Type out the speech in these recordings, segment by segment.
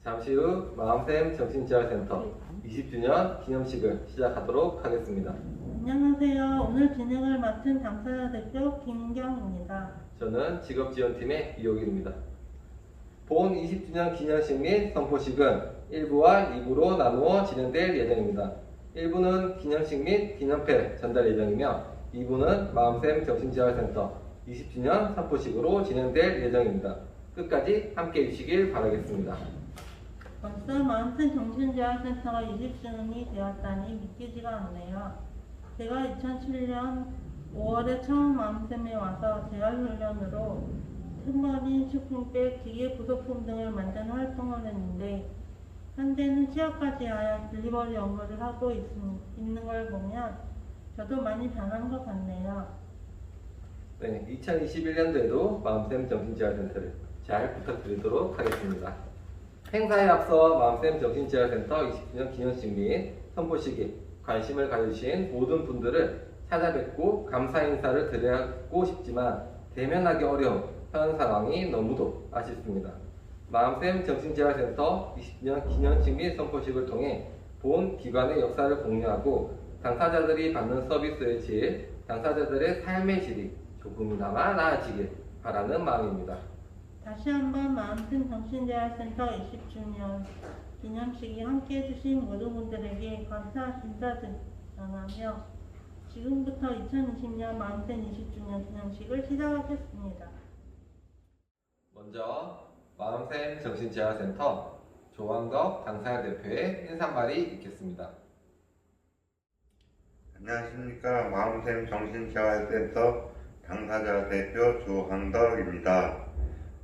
잠시 후 마음샘 정신재활센터 20주년 기념식을 시작하도록 하겠습니다. 안녕하세요. 오늘 진행을 맡은 당사자 대표 김인경입니다. 저는 직업지원팀의 이호길입니다. 본 20주년 기념식 및 선포식은 1부와 2부로 나누어 진행될 예정입니다. 1부는 기념식 및 기념패 전달 예정이며 2부는 마음샘 정신재활센터 20주년 선포식으로 진행될 예정입니다. 끝까지 함께 해주시길 바라겠습니다. 벌써 마음샘 정신재활센터가 20주년이 되었다니 믿기지가 않네요. 제가 2007년 5월에 처음 마음샘에 와서 재활훈련으로 탬버린, 쇼핑백, 기계 부속품 등을 만드는 활동을 했는데 현재는 취업까지 하여 딜리버리 업무를 하고 있는 걸 보면 저도 많이 변한 것 같네요. 네, 2021년도에도 마음샘 정신재활센터를 잘 부탁드리도록 하겠습니다. 행사에 앞서 마음샘 정신재활센터 20주년 기념식 및 선포식에 관심을 가져주신 모든 분들을 찾아뵙고 감사 인사를 드리고 싶지만 대면하기 어려운 현 상황이 너무도 아쉽습니다. 마음샘 정신재활센터 20주년 기념식 및 선포식을 통해 본 기관의 역사를 공유하고 당사자들이 받는 서비스의 질, 당사자들의 삶의 질이 조금이나마 나아지길 바라는 마음입니다. 다시 한번 마음샘 정신재활센터 20주년 기념식에 함께 해주신 모든 분들에게 감사 인사 전하며 지금부터 2020년 마음샘 20주년 기념식을 시작하겠습니다. 먼저 마음샘 정신재활센터 조왕덕 당사자 대표의 인사말이 있겠습니다. 안녕하십니까. 마음샘 정신재활센터 당사자 대표 조항덕입니다.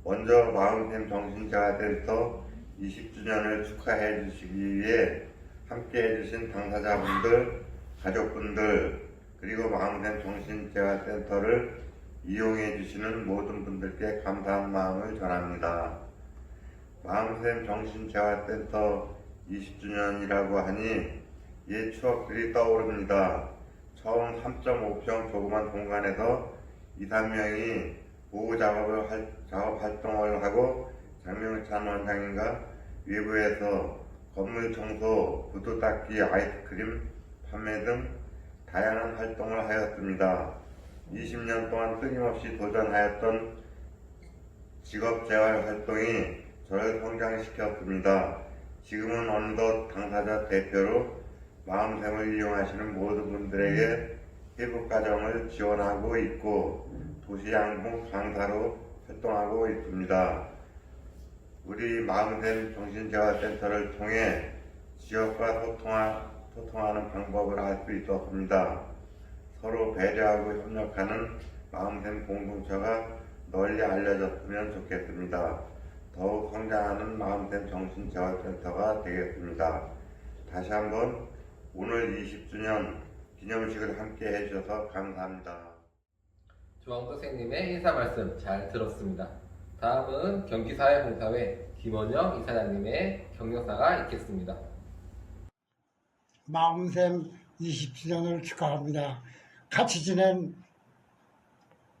먼저 마음샘 정신재활센터 20주년을 축하해 주시기 위해 함께 해주신 당사자분들, 가족분들, 그리고 마음샘 정신재활센터를 이용해 주시는 모든 분들께 감사한 마음을 전합니다. 마음샘 정신재활센터 20주년이라고 하니 옛 추억들이 떠오릅니다. 처음 3.5평 조그만 공간에서 2, 3명이 보호 작업 활동을 하고 장명찬 원장님과 외부에서 건물 청소, 구두 닦기, 아이스크림 판매 등 다양한 활동을 하였습니다. 20년 동안 끊임없이 도전하였던 직업재활 활동이 저를 성장시켰습니다. 지금은 어느덧 당사자 대표로 마음샘을 이용하시는 모든 분들에게 회복과정을 지원하고 있고 도시양봉 강사로 활동하고 있습니다. 우리 마음샘 정신재활센터를 통해 지역과 소통하는 방법을 알 수 있었습니다. 서로 배려하고 협력하는 마음샘 공동체가 널리 알려졌으면 좋겠습니다. 더욱 성장하는 마음샘 정신재활센터가 되겠습니다. 다시 한번 오늘 20주년 기념식을 함께 해주셔서 감사합니다. 조항덕 선생님의 인사 말씀 잘 들었습니다. 다음은 경기사회봉사회 김원영 이사장님의 경력사가 있겠습니다. 마음샘 20주년을 축하합니다. 같이 지낸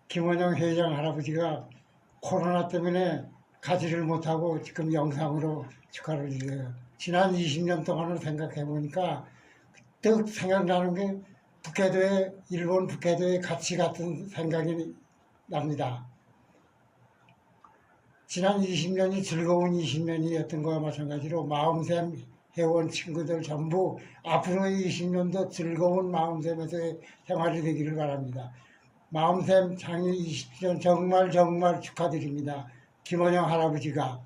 김원영 회장 할아버지가 코로나 때문에 가지를 못하고 지금 영상으로 축하를 드려요. 지난 20년 동안을 생각해 보니까 또 생각나는 게 일본 북해도에 같이 갔던 생각이 납니다. 지난 20년이 즐거운 20년이었던 것과 마찬가지로 마음샘 회원 친구들 전부 앞으로의 20년도 즐거운 마음샘에서의 생활이 되기를 바랍니다. 마음샘 창립 20주년 정말 축하드립니다. 김원영 할아버지가.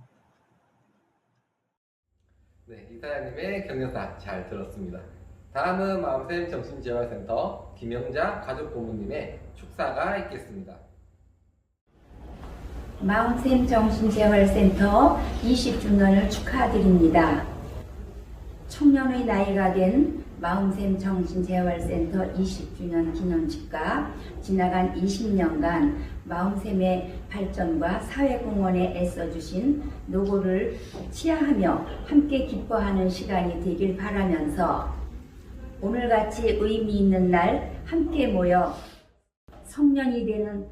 네, 이사장님의 경력사 잘 들었습니다. 다음은 마음샘 정신재활센터 김영자 가족부모님의 축사가 있겠습니다. 마음샘 정신재활센터 20주년을 축하드립니다. 청년의 나이가 된 마음샘 정신재활센터 20주년 기념식과 지나간 20년간 마음샘의 발전과 사회공헌에 애써주신 노고를 치하하며 함께 기뻐하는 시간이 되길 바라면서 오늘같이 의미 있는 날 함께 모여 성년이 되는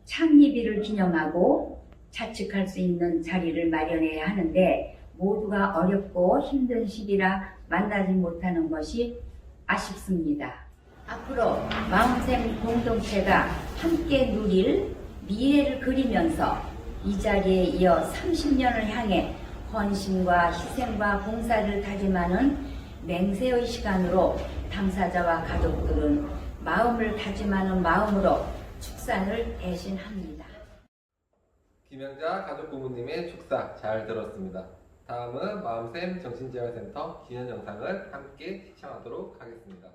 창립일을 기념하고 자축할 수 있는 자리를 마련해야 하는데 모두가 어렵고 힘든 시기라 만나지 못하는 것이 아쉽습니다. 앞으로 마음샘 공동체가 함께 누릴 미래를 그리면서 이 자리에 이어 30년을 향해 헌신과 희생과 봉사를 다짐하는 맹세의 시간으로 당사자와 가족들은 마음을 다짐하는 마음으로 축산을 대신합니다. 김영자 가족 부모님의 축사 잘 들었습니다. 다음은 마음샘 정신재활센터 기념 영상을 함께 시청하도록 하겠습니다.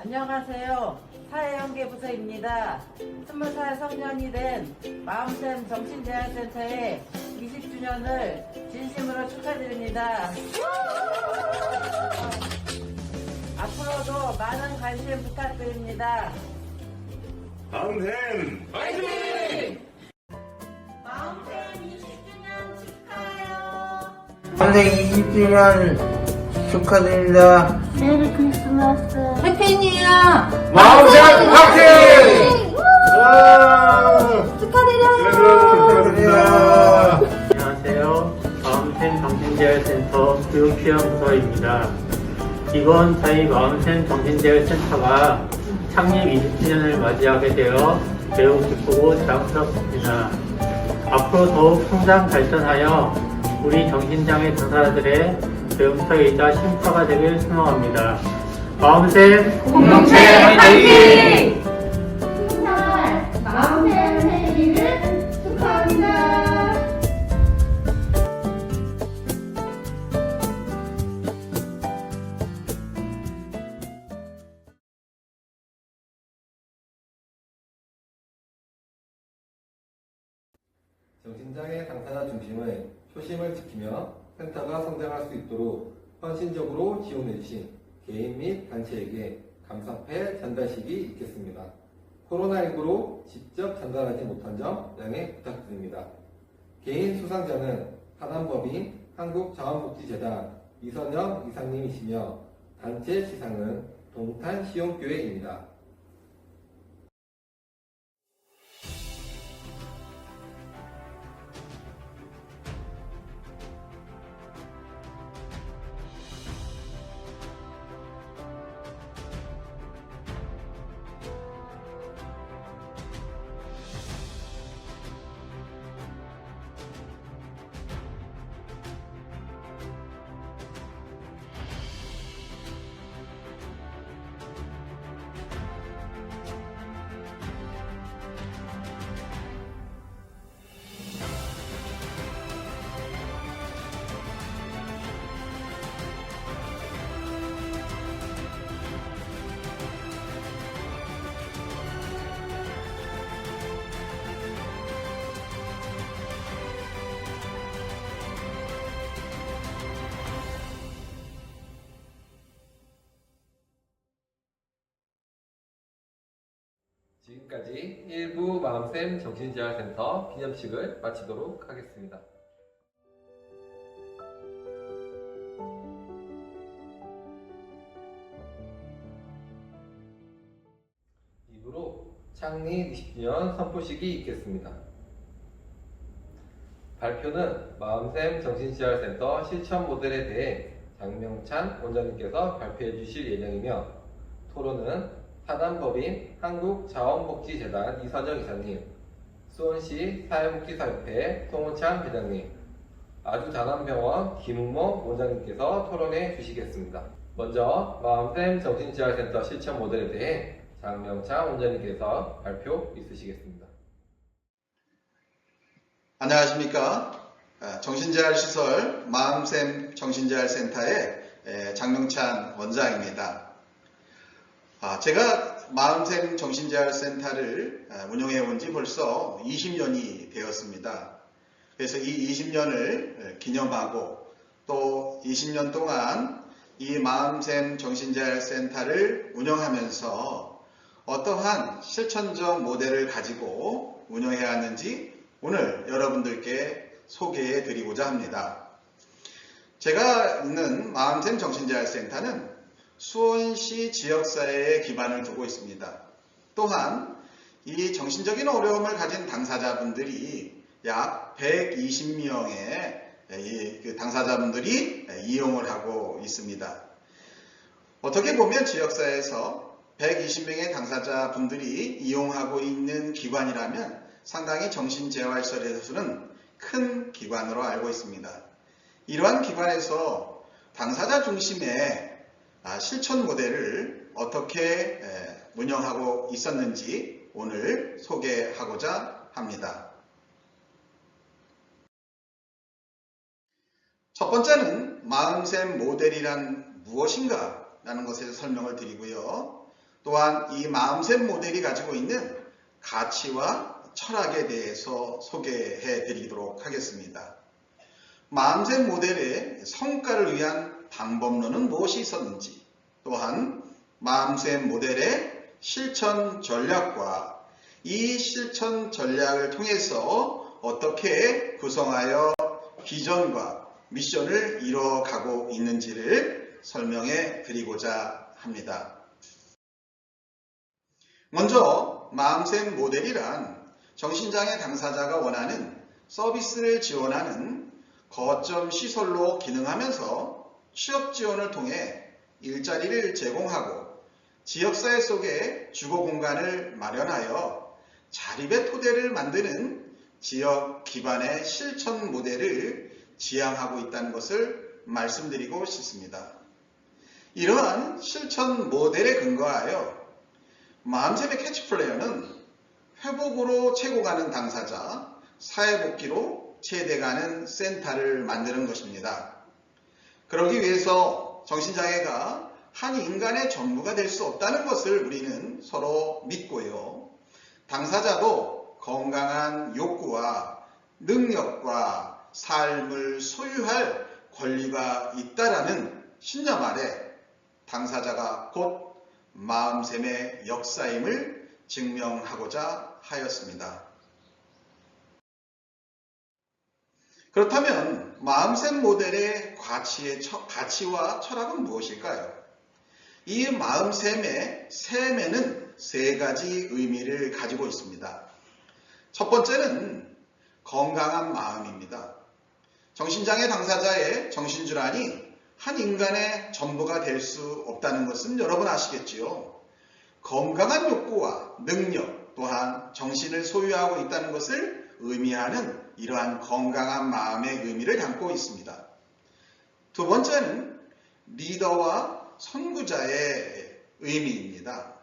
안녕하세요. 사회연계부서입니다. 20살 성년이 된 마음샘 정신재활센터의 20주년을 진심으로 축하드립니다. 앞으로도 많은 관심 부탁드립니다. 마음샘 마음샘 20주년 축하해요. 선생 20주년 축하드립니다. 메리 크리스마스. 해피니어. 마음샘 화이팅! 축하드려요. 안녕하세요. 마음샘 정신재활센터 교육지원부서입니다. 이번 저희 마음샘 정신재활센터가 창립 20주년을 맞이하게 되어 매우 기쁘고 자랑스럽습니다. 앞으로 더욱 성장 발전하여 우리 정신장애 당사자들의 배움터이자 쉼터가 되길 소망합니다. 마음샘 공동체 화이팅! 마음샘 생일을 축하합니다. 정신장애 당사자 중심의 초심을 지키며 센터가 성장할 수 있도록 헌신적으로 지원해주신 개인 및 단체에게 감사패 전달식이 있겠습니다. 코로나19로 직접 전달하지 못한 점 양해 부탁드립니다. 개인 수상자는 사단법인 한국자원복지재단 이선영 이사님이시며 단체 시상은 동탄시용교회입니다. 지금까지 1부 마음쌤 정신재활센터 기념식을 마치도록 하겠습니다. 2부로 창립 20주년 선포식이 있겠습니다. 발표는 마음쌤 정신재활센터 실천 모델에 대해 장명찬 원장님께서 발표해 주실 예정이며, 토론은 사단법인 한국자원복지재단 이선영 이사님, 수원시 사회복지사협회 송호찬 회장님, 아주자남병원 김웅모 원장님께서 토론해 주시겠습니다. 먼저 마음쌤 정신재활센터 실천 모델에 대해 장명찬 원장님께서 발표 있으시겠습니다. 안녕하십니까. 정신재활시설 마음쌤 정신재활센터의 장명찬 원장입니다. 제가 마음쌤 정신재활센터를 운영해 온 지 벌써 20년이 되었습니다. 그래서 이 20년을 기념하고 또 20년 동안 이 마음쌤 정신재활센터를 운영하면서 어떠한 실천적 모델을 가지고 운영해야 하는지 오늘 여러분들께 소개해 드리고자 합니다. 제가 있는 마음쌤 정신재활센터는 수원시 지역사회에 기반을 두고 있습니다. 또한 이 정신적인 어려움을 가진 당사자분들이 약 120명의 당사자분들이 이용을 하고 있습니다. 어떻게 보면 지역사회에서 120명의 당사자분들이 이용하고 있는 기관이라면 상당히 정신재활시설에서는 큰 기관으로 알고 있습니다. 이러한 기관에서 당사자 중심의 실천 모델을 어떻게 운영하고 있었는지 오늘 소개하고자 합니다. 첫 번째는 마음쌤 모델이란 무엇인가 라는 것에 대해서 설명을 드리고요. 또한 이 마음쌤 모델이 가지고 있는 가치와 철학에 대해서 소개해 드리도록 하겠습니다. 마음쌤 모델의 성과를 위한 방법론은 무엇이 있었는지, 또한 마음쌤 모델의 실천 전략과 이 실천 전략을 통해서 어떻게 구성하여 비전과 미션을 이뤄가고 있는지를 설명해 드리고자 합니다. 먼저 마음쌤 모델이란 정신장애 당사자가 원하는 서비스를 지원하는 거점 시설로 기능하면서 취업 지원을 통해 일자리를 제공하고 지역사회 속에 주거 공간을 마련하여 자립의 토대를 만드는 지역 기반의 실천 모델을 지향하고 있다는 것을 말씀드리고 싶습니다. 이러한 실천 모델에 근거하여 마음쌤의 캐치플레이어는 회복으로 채고 가는 당사자, 사회복귀로 채돼가는 센터를 만드는 것입니다. 그러기 위해서 정신장애가 한 인간의 전부가 될 수 없다는 것을 우리는 서로 믿고요. 당사자도 건강한 욕구와 능력과 삶을 소유할 권리가 있다라는 신념 아래 당사자가 곧 마음쌤의 역사임을 증명하고자 하였습니다. 그렇다면 마음샘 모델의 가치와 철학은 무엇일까요? 이 마음샘의 샘에는 세 가지 의미를 가지고 있습니다. 첫 번째는 건강한 마음입니다. 정신장애 당사자의 정신질환이 한 인간의 전부가 될 수 없다는 것은 여러분 아시겠지요? 건강한 욕구와 능력 또한 정신을 소유하고 있다는 것을 의미하는 이러한 건강한 마음의 의미를 담고 있습니다. 두 번째는 리더와 선구자의 의미입니다.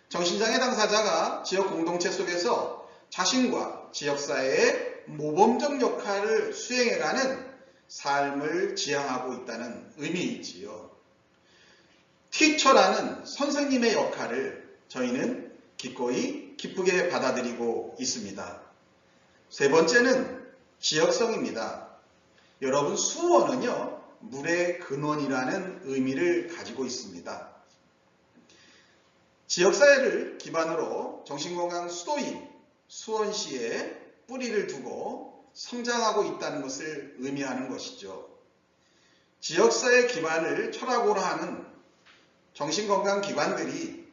정신장애 당사자가 지역 공동체 속에서 자신과 지역사회의 모범적 역할을 수행해가는 삶을 지향하고 있다는 의미이지요. 티처라는 선생님의 역할을 저희는 기꺼이 기쁘게 받아들이고 있습니다. 세 번째는 지역성입니다. 여러분, 수원은요, 물의 근원이라는 의미를 가지고 있습니다. 지역사회를 기반으로 정신건강 수도인 수원시에 뿌리를 두고 성장하고 있다는 것을 의미하는 것이죠. 지역사회 기반을 철학으로 하는 정신건강기관들이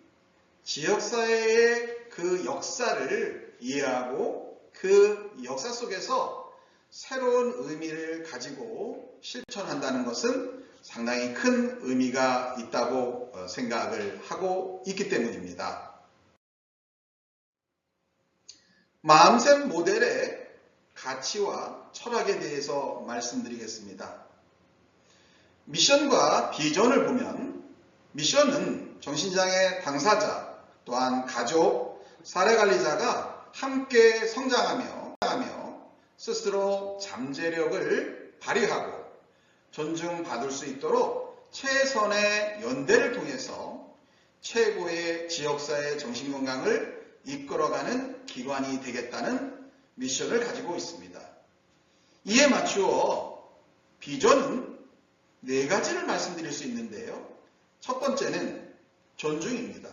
지역사회의 그 역사를 이해하고 그 역사 속에서 새로운 의미를 가지고 실천한다는 것은 상당히 큰 의미가 있다고 생각을 하고 있기 때문입니다. 마음샘 모델의 가치와 철학에 대해서 말씀드리겠습니다. 미션과 비전을 보면 미션은 정신장애 당사자 또한 가족, 사례관리자가 함께 성장하며 스스로 잠재력을 발휘하고 존중받을 수 있도록 최선의 연대를 통해서 최고의 지역사회 정신건강을 이끌어가는 기관이 되겠다는 미션을 가지고 있습니다. 이에 맞추어 비전은 네 가지를 말씀드릴 수 있는데요. 첫 번째는 존중입니다.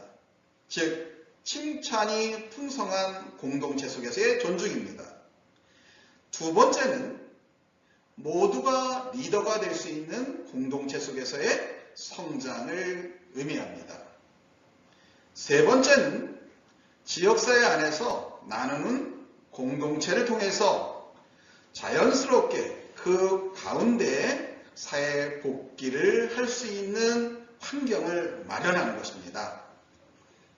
즉 칭찬이 풍성한 공동체 속에서의 존중입니다. 두 번째는 모두가 리더가 될 수 있는 공동체 속에서의 성장을 의미합니다. 세 번째는 지역사회 안에서 나누는 공동체를 통해서 자연스럽게 그 가운데 사회 복귀를 할 수 있는 환경을 마련하는 것입니다.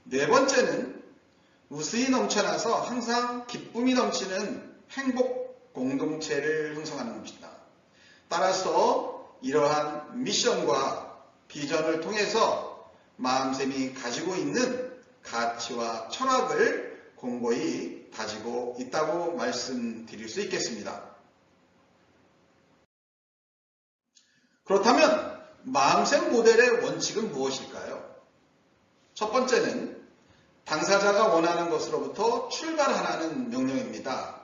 네 번째는 웃음이 넘쳐나서 항상 기쁨이 넘치는 행복 공동체를 형성하는 것입니다. 따라서 이러한 미션과 비전을 통해서 마음샘이 가지고 있는 가치와 철학을 공고히 가지고 있다고 말씀드릴 수 있겠습니다. 그렇다면 마음샘 모델의 원칙은 무엇일까요? 첫 번째는 당사자가 원하는 것으로부터 출발하라는 명령입니다.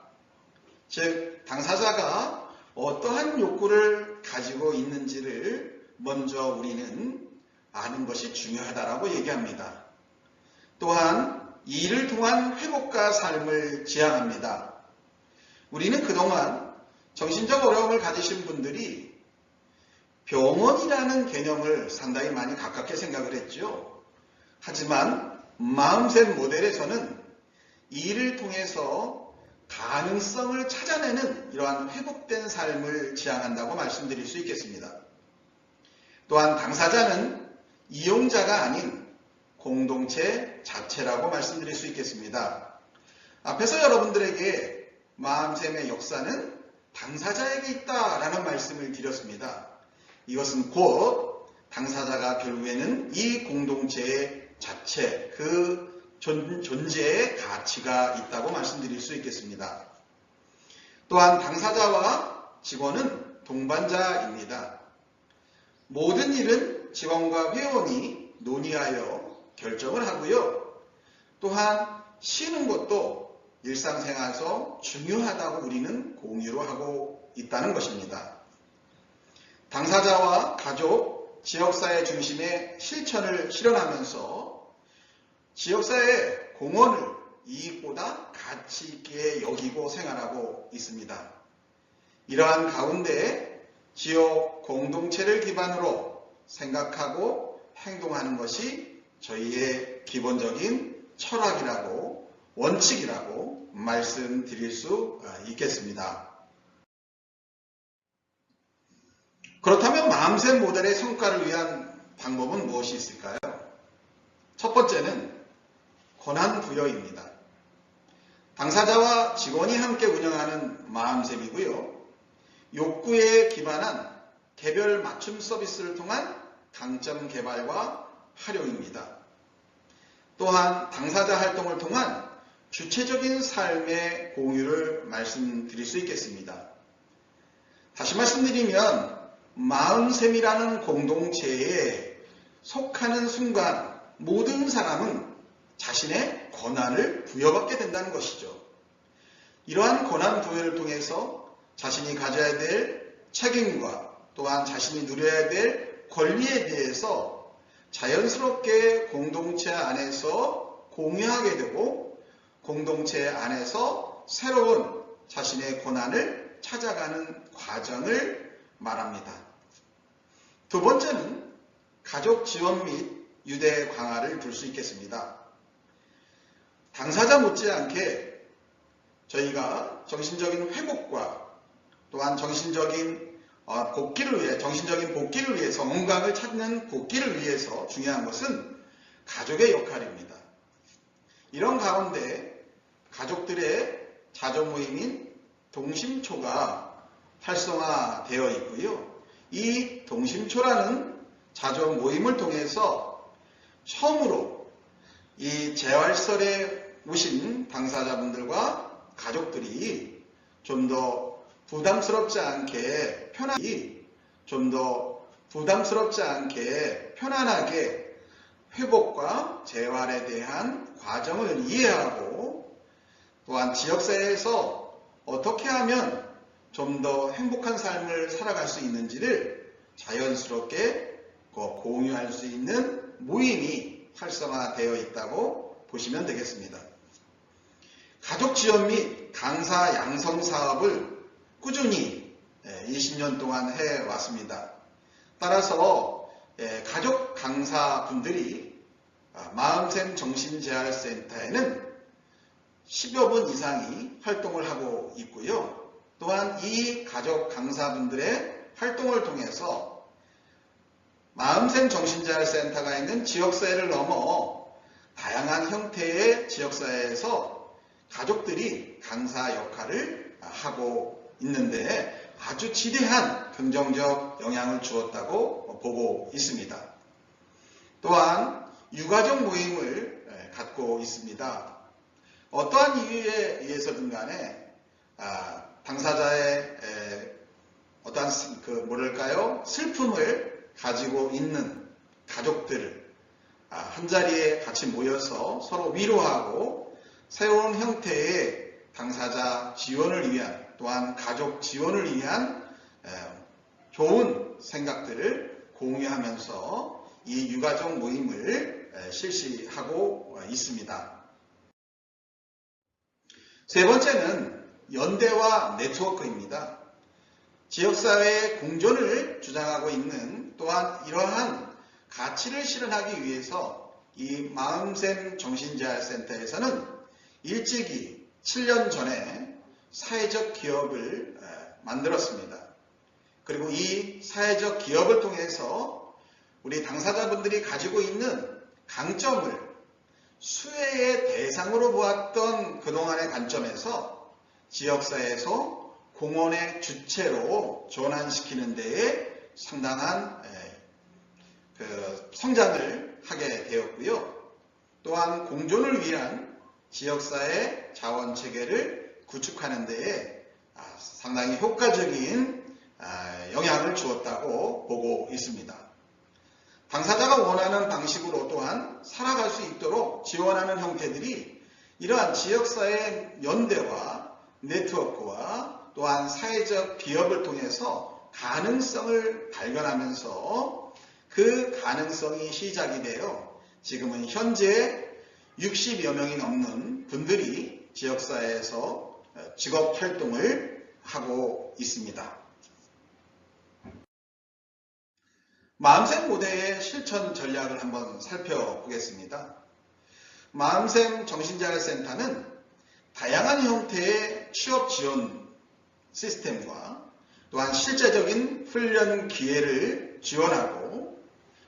즉 당사자가 어떠한 욕구를 가지고 있는지를 먼저 우리는 아는 것이 중요하다라고 얘기합니다. 또한 이를 통한 회복과 삶을 지향합니다. 우리는 그동안 정신적 어려움을 가지신 분들이 병원이라는 개념을 상당히 많이 가깝게 생각을 했죠. 하지만 마음샘 모델에서는 이를 통해서 가능성을 찾아내는 이러한 회복된 삶을 지향한다고 말씀드릴 수 있겠습니다. 또한 당사자는 이용자가 아닌 공동체 자체라고 말씀드릴 수 있겠습니다. 앞에서 여러분들에게 마음샘의 역사는 당사자에게 있다라는 말씀을 드렸습니다. 이것은 곧 당사자가 결국에는 이 공동체의 자체, 그 존재의 가치가 있다고 말씀드릴 수 있겠습니다. 또한 당사자와 직원은 동반자입니다. 모든 일은 직원과 회원이 논의하여 결정을 하고요. 또한 쉬는 것도 일상생활에서 중요하다고 우리는 공유로 하고 있다는 것입니다. 당사자와 가족, 지역사회 중심의 실천을 실현하면서 지역사회 공원을 이익보다 가치 있게 여기고 생활하고 있습니다. 이러한 가운데 지역 공동체를 기반으로 생각하고 행동하는 것이 저희의 기본적인 철학이라고 원칙이라고 말씀드릴 수 있겠습니다. 그렇다면 마음샘 모델의 성과를 위한 방법은 무엇이 있을까요? 첫 번째는 권한 부여입니다. 당사자와 직원이 함께 운영하는 마음샘이고요. 욕구에 기반한 개별 맞춤 서비스를 통한 강점 개발과 활용입니다. 또한 당사자 활동을 통한 주체적인 삶의 공유를 말씀드릴 수 있겠습니다. 다시 말씀드리면 마음샘이라는 공동체에 속하는 순간 모든 사람은 자신의 권한을 부여받게 된다는 것이죠. 이러한 권한 부여를 통해서 자신이 가져야 될 책임과 또한 자신이 누려야 될 권리에 대해서 자연스럽게 공동체 안에서 공유하게 되고 공동체 안에서 새로운 자신의 권한을 찾아가는 과정을 말합니다. 두 번째는 가족 지원 및 유대 강화를 둘 수 있겠습니다. 당사자 못지않게 저희가 정신적인 회복과 또한 정신적인 복귀를 위해서 건강을 찾는 복귀를 위해서 중요한 것은 가족의 역할입니다. 이런 가운데 가족들의 자조 모임인 동심초가 활성화되어 있고요. 이 동심초라는 자조 모임을 통해서 처음으로 이 재활설에 오신 당사자분들과 가족들이 좀 더 부담스럽지 않게 편안하게 회복과 재활에 대한 과정을 이해하고 또한 지역사회에서 어떻게 하면 좀 더 행복한 삶을 살아갈 수 있는지를 자연스럽게 공유할 수 있는 모임이 활성화되어 있다고 보시면 되겠습니다. 가족 지원 및 강사 양성 사업을 꾸준히 20년 동안 해왔습니다. 따라서 가족 강사분들이 마음샘 정신재활센터에는 10여 분 이상이 활동을 하고 있고요. 또한 이 가족 강사분들의 활동을 통해서 마음샘 정신재활센터가 있는 지역사회를 넘어 다양한 형태의 지역사회에서 가족들이 강사 역할을 하고 있는데 아주 지대한 긍정적 영향을 주었다고 보고 있습니다. 또한 유가족 모임을 갖고 있습니다. 어떠한 이유에 의해서든 간에 당사자의 어떠한 슬픔을 가지고 있는 가족들을 한자리에 같이 모여서 서로 위로하고 새로운 형태의 당사자 지원을 위한 또한 가족 지원을 위한 좋은 생각들을 공유하면서 이 유가족 모임을 실시하고 있습니다. 세 번째는 연대와 네트워크입니다. 지역사회의 공존을 주장하고 있는 또한 이러한 가치를 실현하기 위해서 이 마음샘 정신재활센터에서는 일찍이 7년 전에 사회적 기업을 만들었습니다. 그리고 이 사회적 기업을 통해서 우리 당사자분들이 가지고 있는 강점을 수혜의 대상으로 보았던 그동안의 관점에서 지역사회에서 공헌의 주체로 전환시키는 데에 상당한 성장을 하게 되었고요. 또한 공존을 위한 지역사회 자원체계를 구축하는 데에 상당히 효과적인 영향을 주었다고 보고 있습니다. 당사자가 원하는 방식으로 또한 살아갈 수 있도록 지원하는 형태들이 이러한 지역사회 연대와 네트워크와 또한 사회적 기업을 통해서 가능성을 발견하면서 그 가능성이 시작이 되어 지금은 현재 60여 명이 넘는 분들이 지역사회에서 직업 활동을 하고 있습니다. 마음샘 모델의 실천 전략을 한번 살펴보겠습니다. 마음샘 정신재활센터는 다양한 형태의 취업 지원 시스템과 또한 실제적인 훈련 기회를 지원하고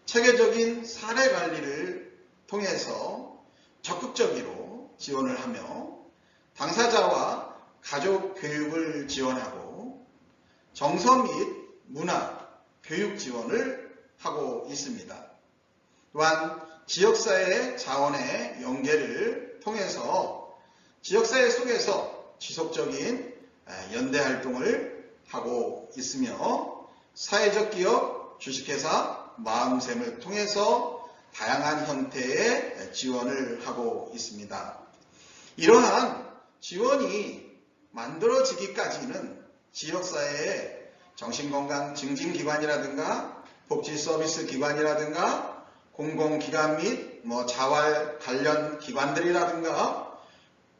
체계적인 사례 관리를 통해서 적극적으로 지원을 하며 당사자와 가족 교육을 지원하고 정서 및 문화, 교육 지원을 하고 있습니다. 또한 지역사회 자원의 연계를 통해서 지역사회 속에서 지속적인 연대활동을 하고 있으며 사회적 기업, 주식회사, 마음샘을 통해서 다양한 형태의 지원을 하고 있습니다. 이러한 지원이 만들어지기까지는 지역사회의 정신건강 증진기관이라든가 복지서비스 기관이라든가 공공기관 및 자활 관련 기관들이라든가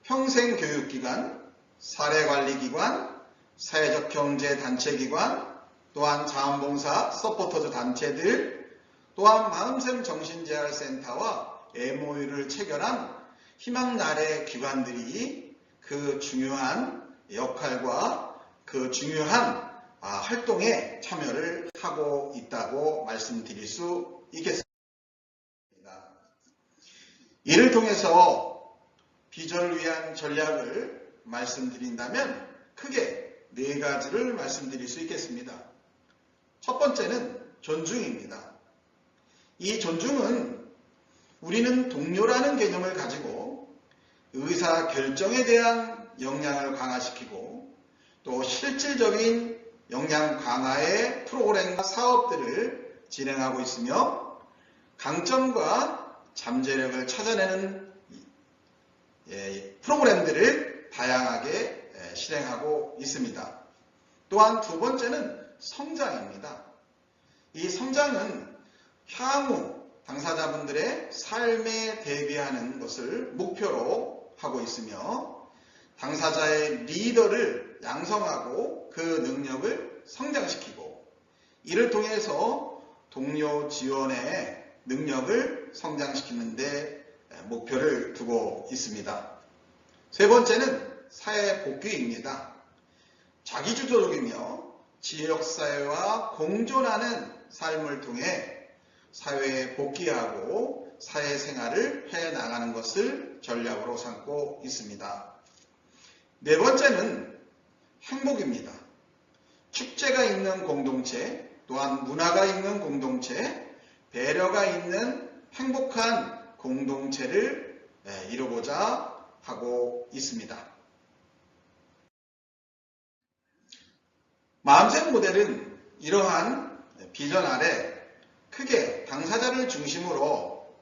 평생교육기관, 사례관리기관, 사회적 경제단체기관, 또한 자원봉사 서포터즈 단체들, 또한 마음샘 정신재활센터와 MOU를 체결한 희망나래 기관들이 그 중요한 역할과 그 중요한 활동에 참여를 하고 있다고 말씀드릴 수 있겠습니다. 이를 통해서 비전을 위한 전략을 말씀드린다면 크게 4가지를 말씀드릴 수 있겠습니다. 첫 번째는 존중입니다. 이 존중은 우리는 동료라는 개념을 가지고 의사 결정에 대한 역량을 강화시키고 또 실질적인 역량 강화의 프로그램과 사업들을 진행하고 있으며 강점과 잠재력을 찾아내는 프로그램들을 다양하게 실행하고 있습니다. 또한 두 번째는 성장입니다. 이 성장은 향후 당사자분들의 삶에 대비하는 것을 목표로 하고 있으며 당사자의 리더를 양성하고 그 능력을 성장시키고 이를 통해서 동료 지원의 능력을 성장시키는 데 목표를 두고 있습니다. 세 번째는 사회복귀입니다. 자기주도적이며 지역사회와 공존하는 삶을 통해 사회에 복귀하고 사회생활을 해나가는 것을 전략으로 삼고 있습니다. 네 번째는 행복입니다. 축제가 있는 공동체, 또한 문화가 있는 공동체, 배려가 있는 행복한 공동체를 이루고자 하고 있습니다. 마음샘 모델은 이러한 비전 아래 크게 당사자를 중심으로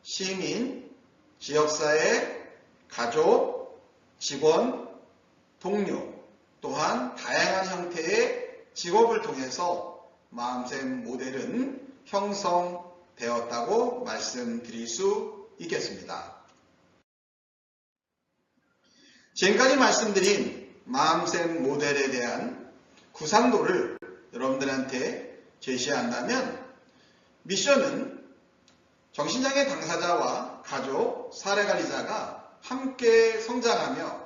시민, 지역사회, 가족, 직원, 동료, 또한 다양한 형태의 직업을 통해서 마음샘 모델은 형성되었다고 말씀드릴 수 있겠습니다. 지금까지 말씀드린 마음샘 모델에 대한 구상도를 여러분들한테 제시한다면 미션은 정신장애 당사자와 가족, 사례관리자가 함께 성장하며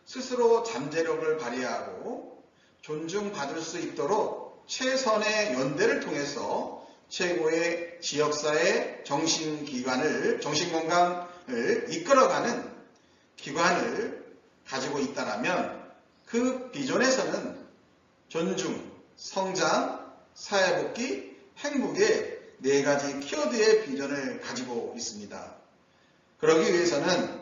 스스로 잠재력을 발휘하고 존중받을 수 있도록 최선의 연대를 통해서 최고의 지역사회 정신건강을 이끌어가는 기관을 가지고 있다면 그 비전에서는 존중, 성장, 사회복귀, 행복의 4가지 키워드의 비전을 가지고 있습니다. 그러기 위해서는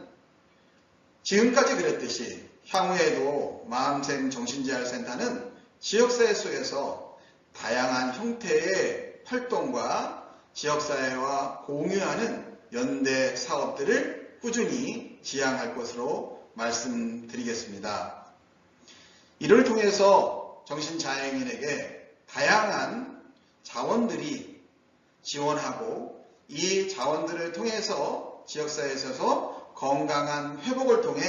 지금까지 그랬듯이 향후에도 마음샘 정신재활센터는 지역사회 속에서 다양한 형태의 활동과 지역사회와 공유하는 연대 사업들을 꾸준히 지향할 것으로 말씀드리겠습니다. 이를 통해서 정신장애인에게 다양한 자원들이 지원하고 이 자원들을 통해서 지역사회에서 건강한 회복을 통해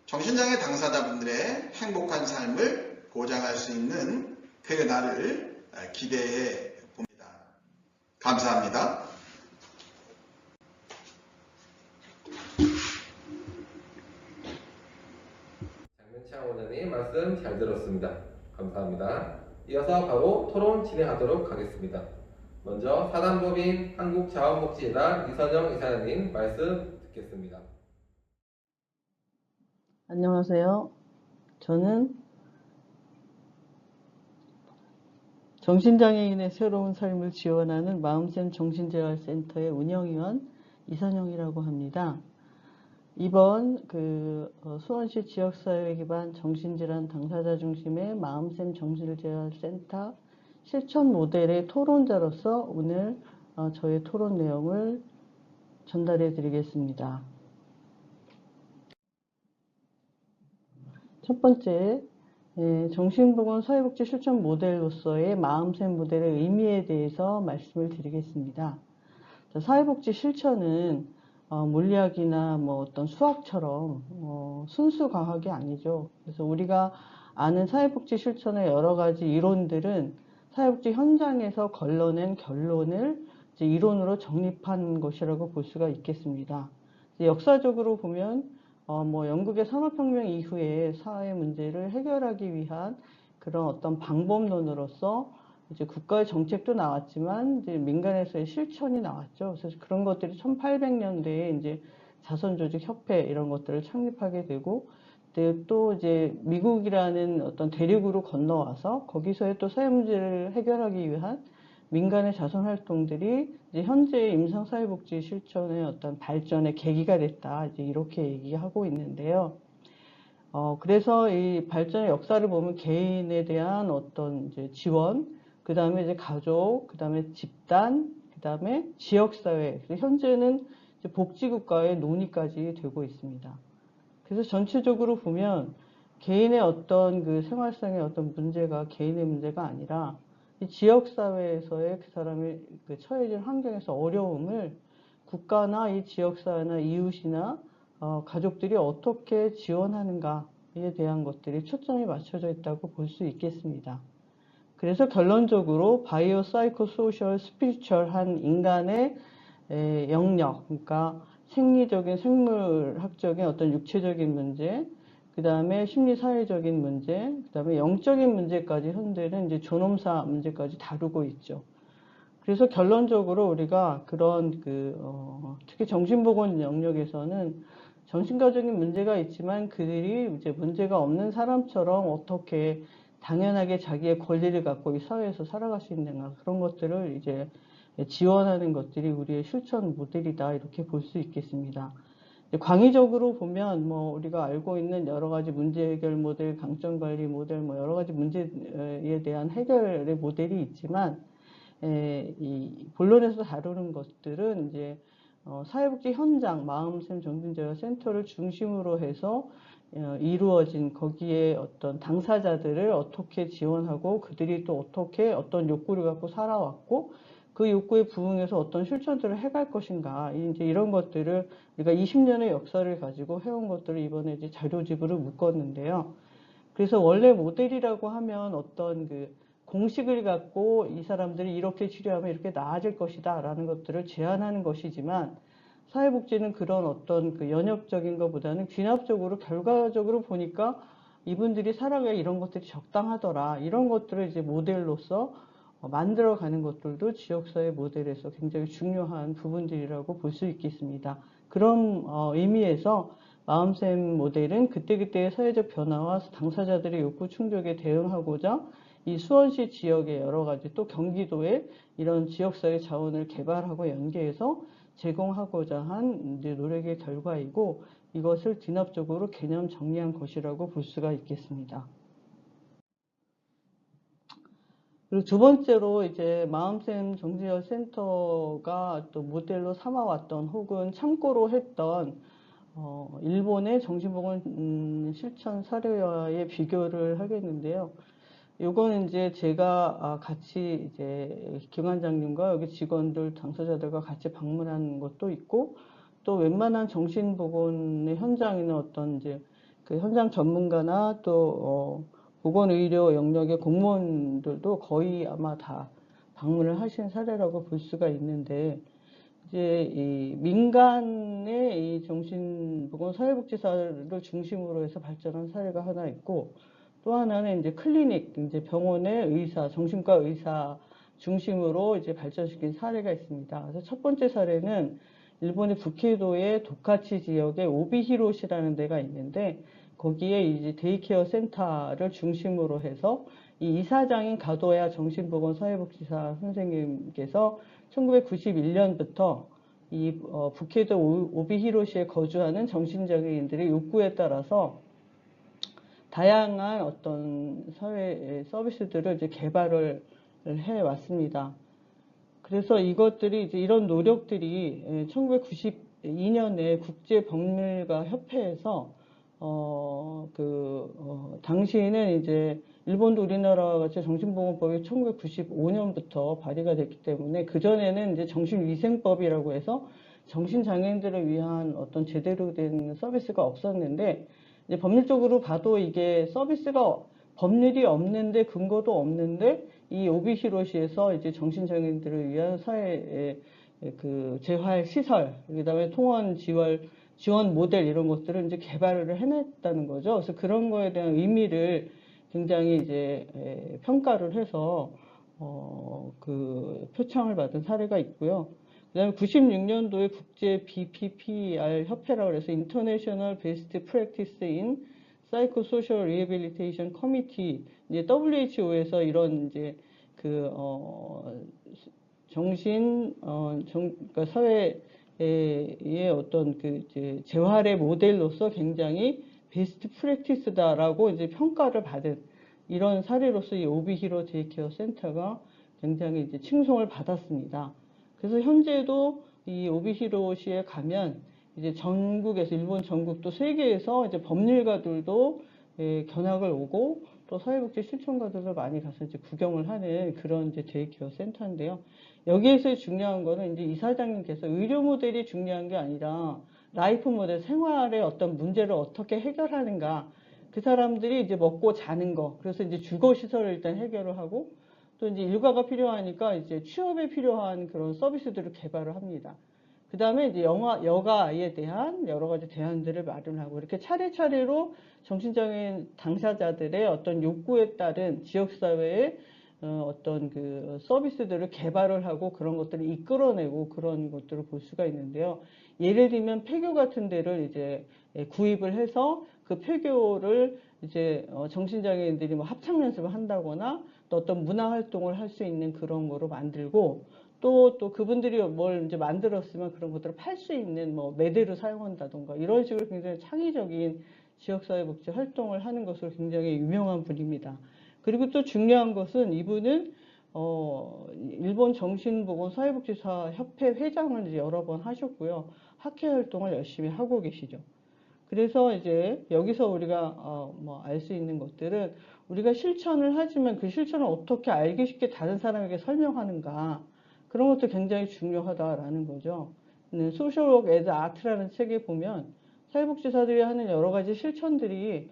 정신장애 당사자분들의 행복한 삶을 보장할 수 있는 그 날을 기대해 봅니다. 감사합니다. 장명창 원장님 말씀 잘 들었습니다. 감사합니다. 이어서 바로 토론 진행하도록 하겠습니다. 먼저 사단법인 한국자원복지재단 이선영 이사장님 말씀 듣겠습니다. 안녕하세요. 저는 정신장애인의 새로운 삶을 지원하는 마음샘 정신재활센터의 운영위원 이선영이라고 합니다. 이번 수원시 지역사회 기반 정신질환 당사자 중심의 마음샘 정신재활센터 실천 모델의 토론자로서 오늘 저의 토론 내용을 전달해 드리겠습니다. 첫 번째, 정신보건 사회복지 실천 모델로서의 마음샘 모델의 의미에 대해서 말씀을 드리겠습니다. 사회복지 실천은 물리학이나 뭐 어떤 수학처럼 순수 과학이 아니죠. 그래서 우리가 아는 사회복지 실천의 여러 가지 이론들은 사회복지 현장에서 걸러낸 결론을 이제 이론으로 정립한 것이라고 볼 수가 있겠습니다. 역사적으로 보면 영국의 산업혁명 이후에 사회 문제를 해결하기 위한 그런 어떤 방법론으로서 이제 국가의 정책도 나왔지만 이제 민간에서의 실천이 나왔죠. 그래서 그런 것들이 1800년대에 이제 자선조직협회 이런 것들을 창립하게 되고, 또 이제 미국이라는 어떤 대륙으로 건너와서 거기서의 또 사회 문제를 해결하기 위한 민간의 자선 활동들이 이제 현재의 임상사회복지 실천의 어떤 발전의 계기가 됐다. 이제 이렇게 얘기하고 있는데요. 그래서 이 발전의 역사를 보면 개인에 대한 어떤 이제 지원, 그 다음에 이제 가족, 그 다음에 집단, 그 다음에 지역사회, 현재는 이제 복지국가의 논의까지 되고 있습니다. 그래서 전체적으로 보면 개인의 어떤 그 생활상의 어떤 문제가 개인의 문제가 아니라 이 지역사회에서의 그 사람이 그 처해진 환경에서 어려움을 국가나 이 지역사회나 이웃이나 가족들이 어떻게 지원하는가에 대한 것들이 초점이 맞춰져 있다고 볼 수 있겠습니다. 그래서 결론적으로 바이오, 사이코, 소셜, 스피리추얼한 인간의 영역, 그러니까 생리적인, 생물학적인 어떤 육체적인 문제, 그 다음에 심리사회적인 문제, 그 다음에 영적인 문제까지 현대는 이제 존엄사 문제까지 다루고 있죠. 그래서 결론적으로 우리가 그런 특히 정신보건 영역에서는 정신과적인 문제가 있지만 그들이 이제 문제가 없는 사람처럼 어떻게 당연하게 자기의 권리를 갖고 이 사회에서 살아갈 수 있는가, 그런 것들을 이제 지원하는 것들이 우리의 실천 모델이다, 이렇게 볼 수 있겠습니다. 광의적으로 보면 우리가 알고 있는 여러 가지 문제 해결 모델, 강점 관리 모델, 여러 가지 문제에 대한 해결의 모델이 있지만, 이 본론에서 다루는 것들은 이제 사회복지 현장, 마음샘 정신재활센터를 중심으로 해서 이루어진 거기에 어떤 당사자들을 어떻게 지원하고 그들이 또 어떻게 어떤 욕구를 갖고 살아왔고 그 욕구에 부응해서 어떤 실천들을 해갈 것인가, 이제 이런 것들을 우리가 20년의 역사를 가지고 해온 것들을 이번에 이제 자료집으로 묶었는데요. 그래서 원래 모델이라고 하면 어떤 그 공식을 갖고 이 사람들이 이렇게 치료하면 이렇게 나아질 것이다 라는 것들을 제안하는 것이지만, 사회복지는 그런 어떤 그 연역적인 것보다는 귀납적으로 결과적으로 보니까 이분들이 살아가야 이런 것들이 적당하더라, 이런 것들을 이제 모델로서 만들어가는 것들도 지역사회 모델에서 굉장히 중요한 부분들이라고 볼 수 있겠습니다. 그런 의미에서 마음샘 모델은 그때그때의 사회적 변화와 당사자들의 욕구 충족에 대응하고자 이 수원시 지역의 여러 가지, 또 경기도의 이런 지역사회 자원을 개발하고 연계해서 제공하고자 한 이제 노력의 결과이고, 이것을 진압적으로 개념 정리한 것이라고 볼 수가 있겠습니다. 그리고 두 번째로 이제 마음샘 정신재활센터가 또 모델로 삼아왔던 혹은 참고로 했던 일본의 정신보건 실천 사례와의 비교를 하겠는데요. 요거는 이제 제가 같이 이제 기관장님과 여기 직원들, 당사자들과 같이 방문한 것도 있고, 또 웬만한 정신보건의 현장에는 어떤 이제 그 현장 전문가나 또 보건의료 영역의 공무원들도 거의 아마 다 방문을 하신 사례라고 볼 수가 있는데, 이제 이 민간의 이 정신보건 사회복지사를 중심으로 해서 발전한 사례가 하나 있고, 또 하나는 이제 클리닉, 이제 병원의 의사, 정신과 의사 중심으로 이제 발전시킨 사례가 있습니다. 그래서 첫 번째 사례는 일본의 북해도의 도카치 지역의 오비히로시라는 데가 있는데, 거기에 이제 데이케어 센터를 중심으로 해서 이 이사장인 가도야 정신보건 사회복지사 선생님께서 1991년부터 이 북해도 오비히로시에 거주하는 정신장애인들의 욕구에 따라서 다양한 어떤 사회 서비스들을 이제 개발을 해 왔습니다. 그래서 이것들이 이제 이런 노력들이 1992년에 국제법률가 협회에서 당시에는 이제 일본도 우리나라와 같이 정신보건법이 1995년부터 발의가 됐기 때문에 그전에는 이제 정신위생법이라고 해서 정신장애인들을 위한 어떤 제대로 된 서비스가 없었는데, 이제 법률적으로 봐도 이게 서비스가 법률이 없는데 근거도 없는데 이 오비히로시에서 이제 정신장애인들을 위한 사회 그 재활 시설, 그다음에 통원 지원 모델 이런 것들을 이제 개발을 해냈다는 거죠. 그래서 그런 거에 대한 의미를 굉장히 이제 평가를 해서 그 표창을 받은 사례가 있고요. 그다음에 96년도에 국제 BPPR 협회라고 해서 International Best Practice in Psychosocial Rehabilitation Committee, 이제 WHO에서 이런 이제 그 그러니까 사회의 어떤 그 이제 재활의 모델로서 굉장히 베스트 프랙티스다라고 이제 평가를 받은 이런 사례로서 이 오비히로 데이케어 센터가 굉장히 이제 칭송을 받았습니다. 그래서 현재도 이 오비히로시에 가면 이제 전국에서, 일본 전국도 세계에서 이제 법률가들도 견학을 오고 또 사회복지 실천가들도 많이 가서 이제 구경을 하는 그런 이제 데이케어 센터인데요. 여기에서 중요한 거는 이제 이사장님께서 의료 모델이 중요한 게 아니라 라이프 모델, 생활의 어떤 문제를 어떻게 해결하는가. 그 사람들이 이제 먹고 자는 거, 그래서 이제 주거 시설을 일단 해결을 하고, 또 이제 일과가 필요하니까 이제 취업에 필요한 그런 서비스들을 개발을 합니다. 그 다음에 이제 여가에 대한 여러 가지 대안들을 마련하고, 이렇게 차례차례로 정신장애인 당사자들의 어떤 욕구에 따른 지역사회의 어떤 그 서비스들을 개발을 하고 그런 것들을 이끌어내고 그런 것들을 볼 수가 있는데요. 예를 들면 폐교 같은 데를 이제 구입을 해서 그 폐교를 이제 정신장애인들이 뭐 합창 연습을 한다거나 또 어떤 문화 활동을 할 수 있는 그런 거로 만들고, 또 그분들이 뭘 이제 만들었으면 그런 것들을 팔 수 있는 뭐 매대로 사용한다던가 이런 식으로 굉장히 창의적인 지역사회복지 활동을 하는 것으로 굉장히 유명한 분입니다. 그리고 또 중요한 것은 이분은 일본 정신보건 사회복지사 협회 회장을 이제 여러 번 하셨고요. 학회 활동을 열심히 하고 계시죠. 그래서 이제 여기서 우리가 뭐 알 수 있는 것들은, 우리가 실천을 하지만 그 실천을 어떻게 알기 쉽게 다른 사람에게 설명하는가, 그런 것도 굉장히 중요하다라는 거죠. Social Work as Art라는 책에 보면 사회복지사들이 하는 여러 가지 실천들이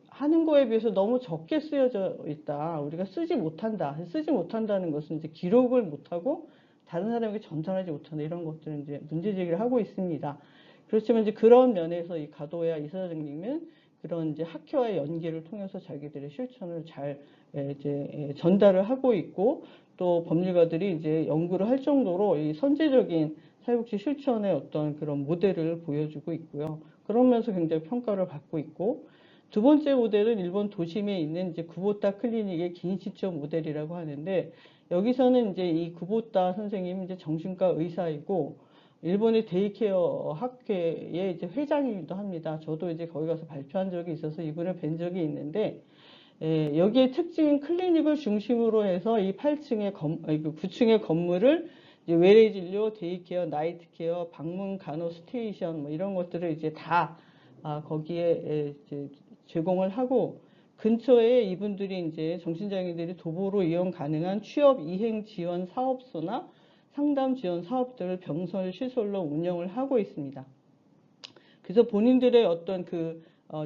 하는 거에 비해서 너무 적게 쓰여져 있다. 우리가 쓰지 못한다. 쓰지 못한다는 것은 이제 기록을 못하고 다른 사람에게 전달하지 못한다. 이런 것들은 이제 문제제기를 하고 있습니다. 그렇지만 이제 그런 면에서 이 가도야 이사장님은 그런 이제 학회와의 연계를 통해서 자기들의 실천을 잘 이제 전달을 하고 있고, 또 법률가들이 이제 연구를 할 정도로 이 선제적인 사회복지 실천의 어떤 그런 모델을 보여주고 있고요. 그러면서 굉장히 평가를 받고 있고, 두 번째 모델은 일본 도심에 있는 이제 구보타 클리닉의 긴시초 모델이라고 하는데, 여기서는 이제 이 구보타 선생님은 이제 정신과 의사이고 일본의 데이케어 학회의 이제 회장이기도 합니다. 저도 이제 거기 가서 발표한 적이 있어서 이분을 뵌 적이 있는데, 여기에 특징인 클리닉을 중심으로 해서 이 9층의 건물을 이제 외래 진료, 데이케어, 나이트케어, 방문 간호 스테이션 뭐 이런 것들을 이제 다 거기에 이제 제공을 하고, 근처에 이분들이 이제 정신장애인들이 도보로 이용 가능한 취업 이행 지원 사업소나 상담 지원 사업들을 병설 시설로 운영을 하고 있습니다. 그래서 본인들의 어떤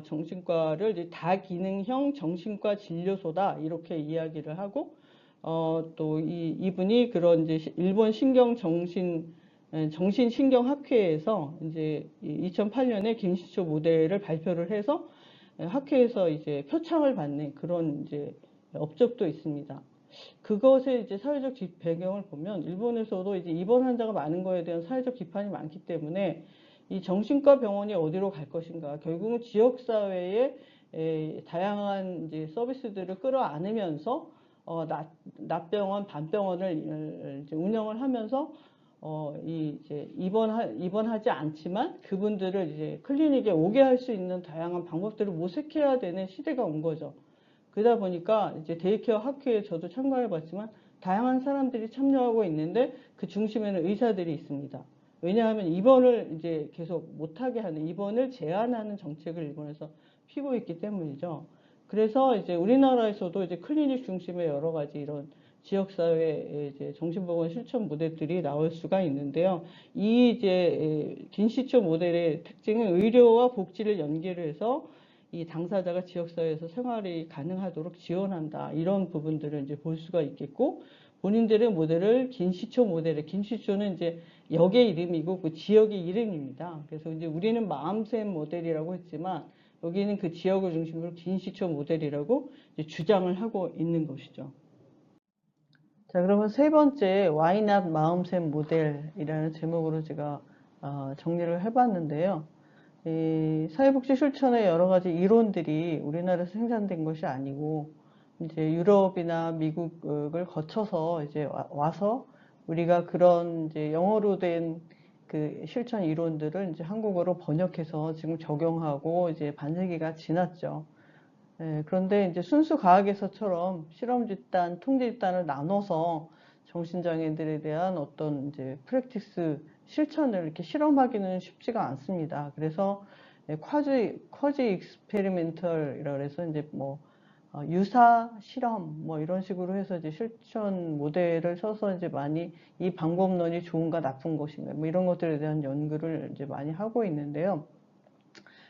정신과를 이제 다기능형 정신과 진료소다 이렇게 이야기를 하고 또 이분이 그런 이제 일본 정신신경학회에서 이제 2008년에 긴시초 모델을 발표를 해서 학회에서 이제 표창을 받는 그런 이제 업적도 있습니다. 그것의 이제 사회적 배경을 보면 일본에서도 이제 입원 환자가 많은 거에 대한 사회적 비판이 많기 때문에 이 정신과 병원이 어디로 갈 것인가, 결국은 지역 사회에 다양한 이제 서비스들을 끌어안으면서 낮병원, 반병원을 이제 운영을 하면서 이제 입원하지 않지만 그분들을 이제 클리닉에 오게 할 수 있는 다양한 방법들을 모색해야 되는 시대가 온 거죠. 그러다 보니까 이제 데이케어 학회에 저도 참가해 봤지만 다양한 사람들이 참여하고 있는데 그 중심에는 의사들이 있습니다. 왜냐하면 입원을 이제 계속 못하게 하는, 입원을 제한하는 정책을 일본에서 피고 있기 때문이죠. 그래서 이제 우리나라에서도 이제 클리닉 중심의 여러 가지 이런 지역사회 이제 정신보건 실천 모델들이 나올 수가 있는데요. 이 이제 긴시초 모델의 특징은 의료와 복지를 연계해서 이 당사자가 지역사회에서 생활이 가능하도록 지원한다. 이런 부분들을 이제 볼 수가 있겠고, 본인들의 모델을 긴시초 모델에, 긴시초는 이제 역의 이름이고 그 지역의 이름입니다. 그래서 이제 우리는 마음샘 모델이라고 했지만 여기는 그 지역을 중심으로 긴시초 모델이라고 이제 주장을 하고 있는 것이죠. 자, 그러면 세 번째 Why Not 마음샘 모델이라는 제목으로 제가 정리를 해봤는데요. 이 사회복지 실천의 여러 가지 이론들이 우리나라에서 생산된 것이 아니고 이제 유럽이나 미국을 거쳐서 이제 와서 우리가 그런 이제 영어로 된 그 실천 이론들을 이제 한국어로 번역해서 지금 적용하고 이제 반세기가 지났죠. 그런데 이제 순수 과학에서처럼 실험 집단, 통제 집단을 나눠서 정신장애인들에 대한 어떤 이제 프랙티스 실천을 이렇게 실험하기는 쉽지가 않습니다. 그래서 쿼지 익스페리멘털이라고 해서 이제 유사 실험 이런 식으로 해서 이제 실천 모델을 써서 이제 많이 이 방법론이 좋은가 나쁜 것인가 이런 것들에 대한 연구를 이제 많이 하고 있는데요.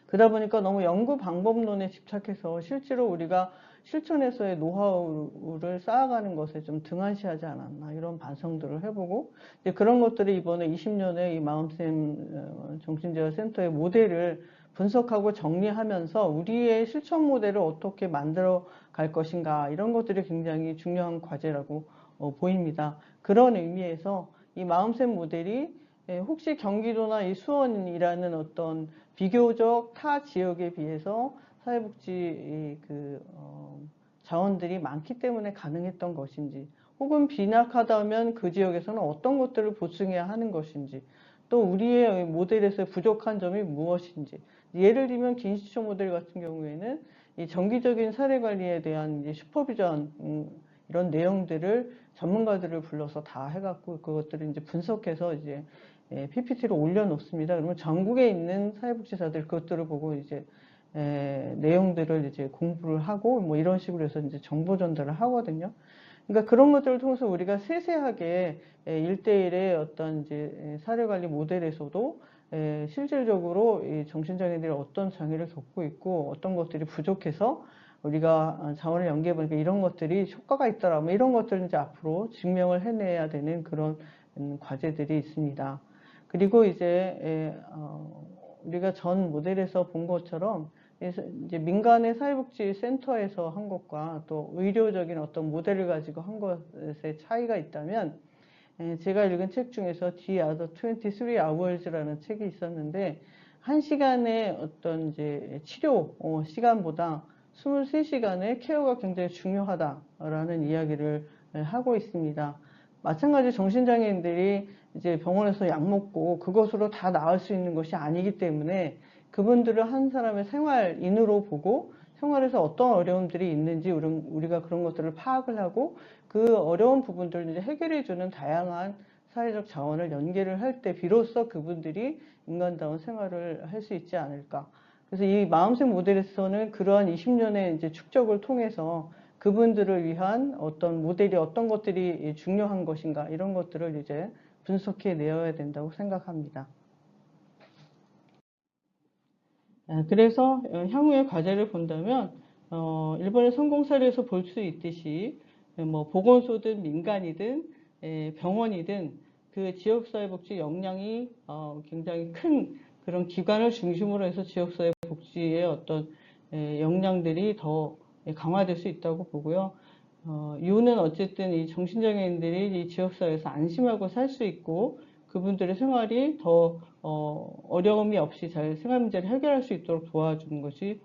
그러다 보니까 너무 연구 방법론에 집착해서 실제로 우리가 실천에서의 노하우를 쌓아가는 것에 좀 등한시하지 않았나 이런 반성들을 해보고 이제 그런 것들을 이번에 20년에 이 마음샘 정신재활센터의 모델을 분석하고 정리하면서 우리의 실천 모델을 어떻게 만들어 갈 것인가 이런 것들이 굉장히 중요한 과제라고 보입니다. 그런 의미에서 이 마음샘 모델이 혹시 경기도나 이 수원이라는 어떤 비교적 타 지역에 비해서 사회복지 자원들이 많기 때문에 가능했던 것인지, 혹은 빈약하다면 그 지역에서는 어떤 것들을 보충해야 하는 것인지, 또 우리의 모델에서 부족한 점이 무엇인지. 예를 들면 긴시초 모델 같은 경우에는 이 정기적인 사례 관리에 대한 이제 슈퍼비전 이런 내용들을 전문가들을 불러서 다 해갖고 그것들을 이제 분석해서 이제 PPT로 올려놓습니다. 그러면 전국에 있는 사회복지사들 그것들을 보고 이제 내용들을 이제 공부를 하고 이런 식으로 해서 이제 정보 전달을 하거든요. 그러니까 그런 것들을 통해서 우리가 세세하게 1대1의 어떤 이제 사례 관리 모델에서도 실질적으로 이 정신장애인들이 어떤 장애를 겪고 있고 어떤 것들이 부족해서 우리가 자원을 연계해보니까 이런 것들이 효과가 있더라. 이런 것들을 이제 앞으로 증명을 해내야 되는 그런 과제들이 있습니다. 그리고 이제 우리가 전 모델에서 본 것처럼 이제 민간의 사회복지 센터에서 한 것과 또 의료적인 어떤 모델을 가지고 한 것의 차이가 있다면, 제가 읽은 책 중에서 The Other 23 Hours라는 책이 있었는데 1시간의 어떤 이제 치료 시간보다 23시간의 케어가 굉장히 중요하다라는 이야기를 하고 있습니다. 마찬가지 정신장애인들이 이제 병원에서 약 먹고 그것으로 다 나을 수 있는 것이 아니기 때문에 그분들을 한 사람의 생활인으로 보고 생활에서 어떤 어려움들이 있는지 우리가 그런 것들을 파악을 하고 그 어려운 부분들을 이제 해결해주는 다양한 사회적 자원을 연계를 할 때 비로소 그분들이 인간다운 생활을 할 수 있지 않을까 그래서 이 마음샘 모델에서는 그러한 20년의 이제 축적을 통해서 그분들을 위한 어떤 모델이 어떤 것들이 중요한 것인가 이런 것들을 이제 분석해 내어야 된다고 생각합니다. 그래서 향후의 과제를 본다면 일본의 성공 사례에서 볼 수 있듯이 뭐 보건소든 민간이든 병원이든 그 지역사회복지 역량이 굉장히 큰 그런 기관을 중심으로 해서 지역사회복지의 어떤 역량들이 더 강화될 수 있다고 보고요. 이유는 어쨌든 이 정신장애인들이 이 지역사회에서 안심하고 살 수 있고 그분들의 생활이 더 어려움이 없이 잘 생활 문제를 해결할 수 있도록 도와주는 것이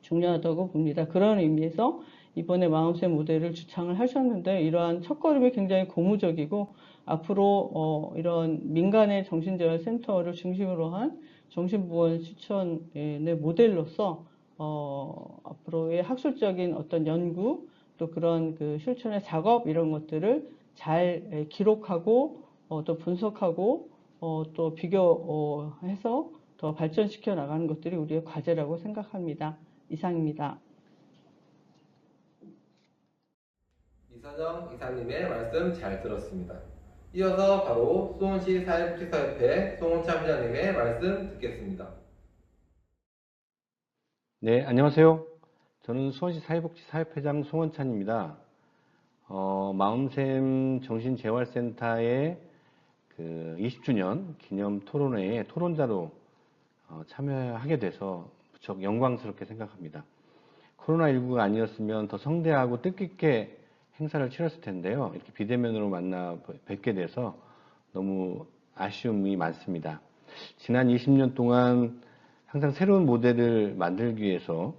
중요하다고 봅니다. 그런 의미에서 이번에 마음샘 모델을 주창을 하셨는데 이러한 첫걸음이 굉장히 고무적이고 앞으로 이런 민간의 정신재활센터를 중심으로 한 정신보건 실천의 모델로서 앞으로의 학술적인 어떤 연구 또 그런 그 실천의 작업 이런 것들을 잘 기록하고 또 분석하고 또 비교해서 더 발전시켜 나가는 것들이 우리의 과제라고 생각합니다. 이상입니다. 이선영 이사님의 말씀 잘 들었습니다. 이어서 바로 수원시 사회복지사협회 송원찬 부장님의 말씀 듣겠습니다. 네, 안녕하세요. 저는 수원시 사회복지사협회장 송원찬입니다. 마음샘 정신재활센터의 그 20주년 기념 토론회에 토론자로 참여하게 돼서 무척 영광스럽게 생각합니다. 코로나19가 아니었으면 더 성대하고 뜻깊게 행사를 치렀을 텐데요. 이렇게 비대면으로 만나 뵙게 돼서 너무 아쉬움이 많습니다. 지난 20년 동안 항상 새로운 모델을 만들기 위해서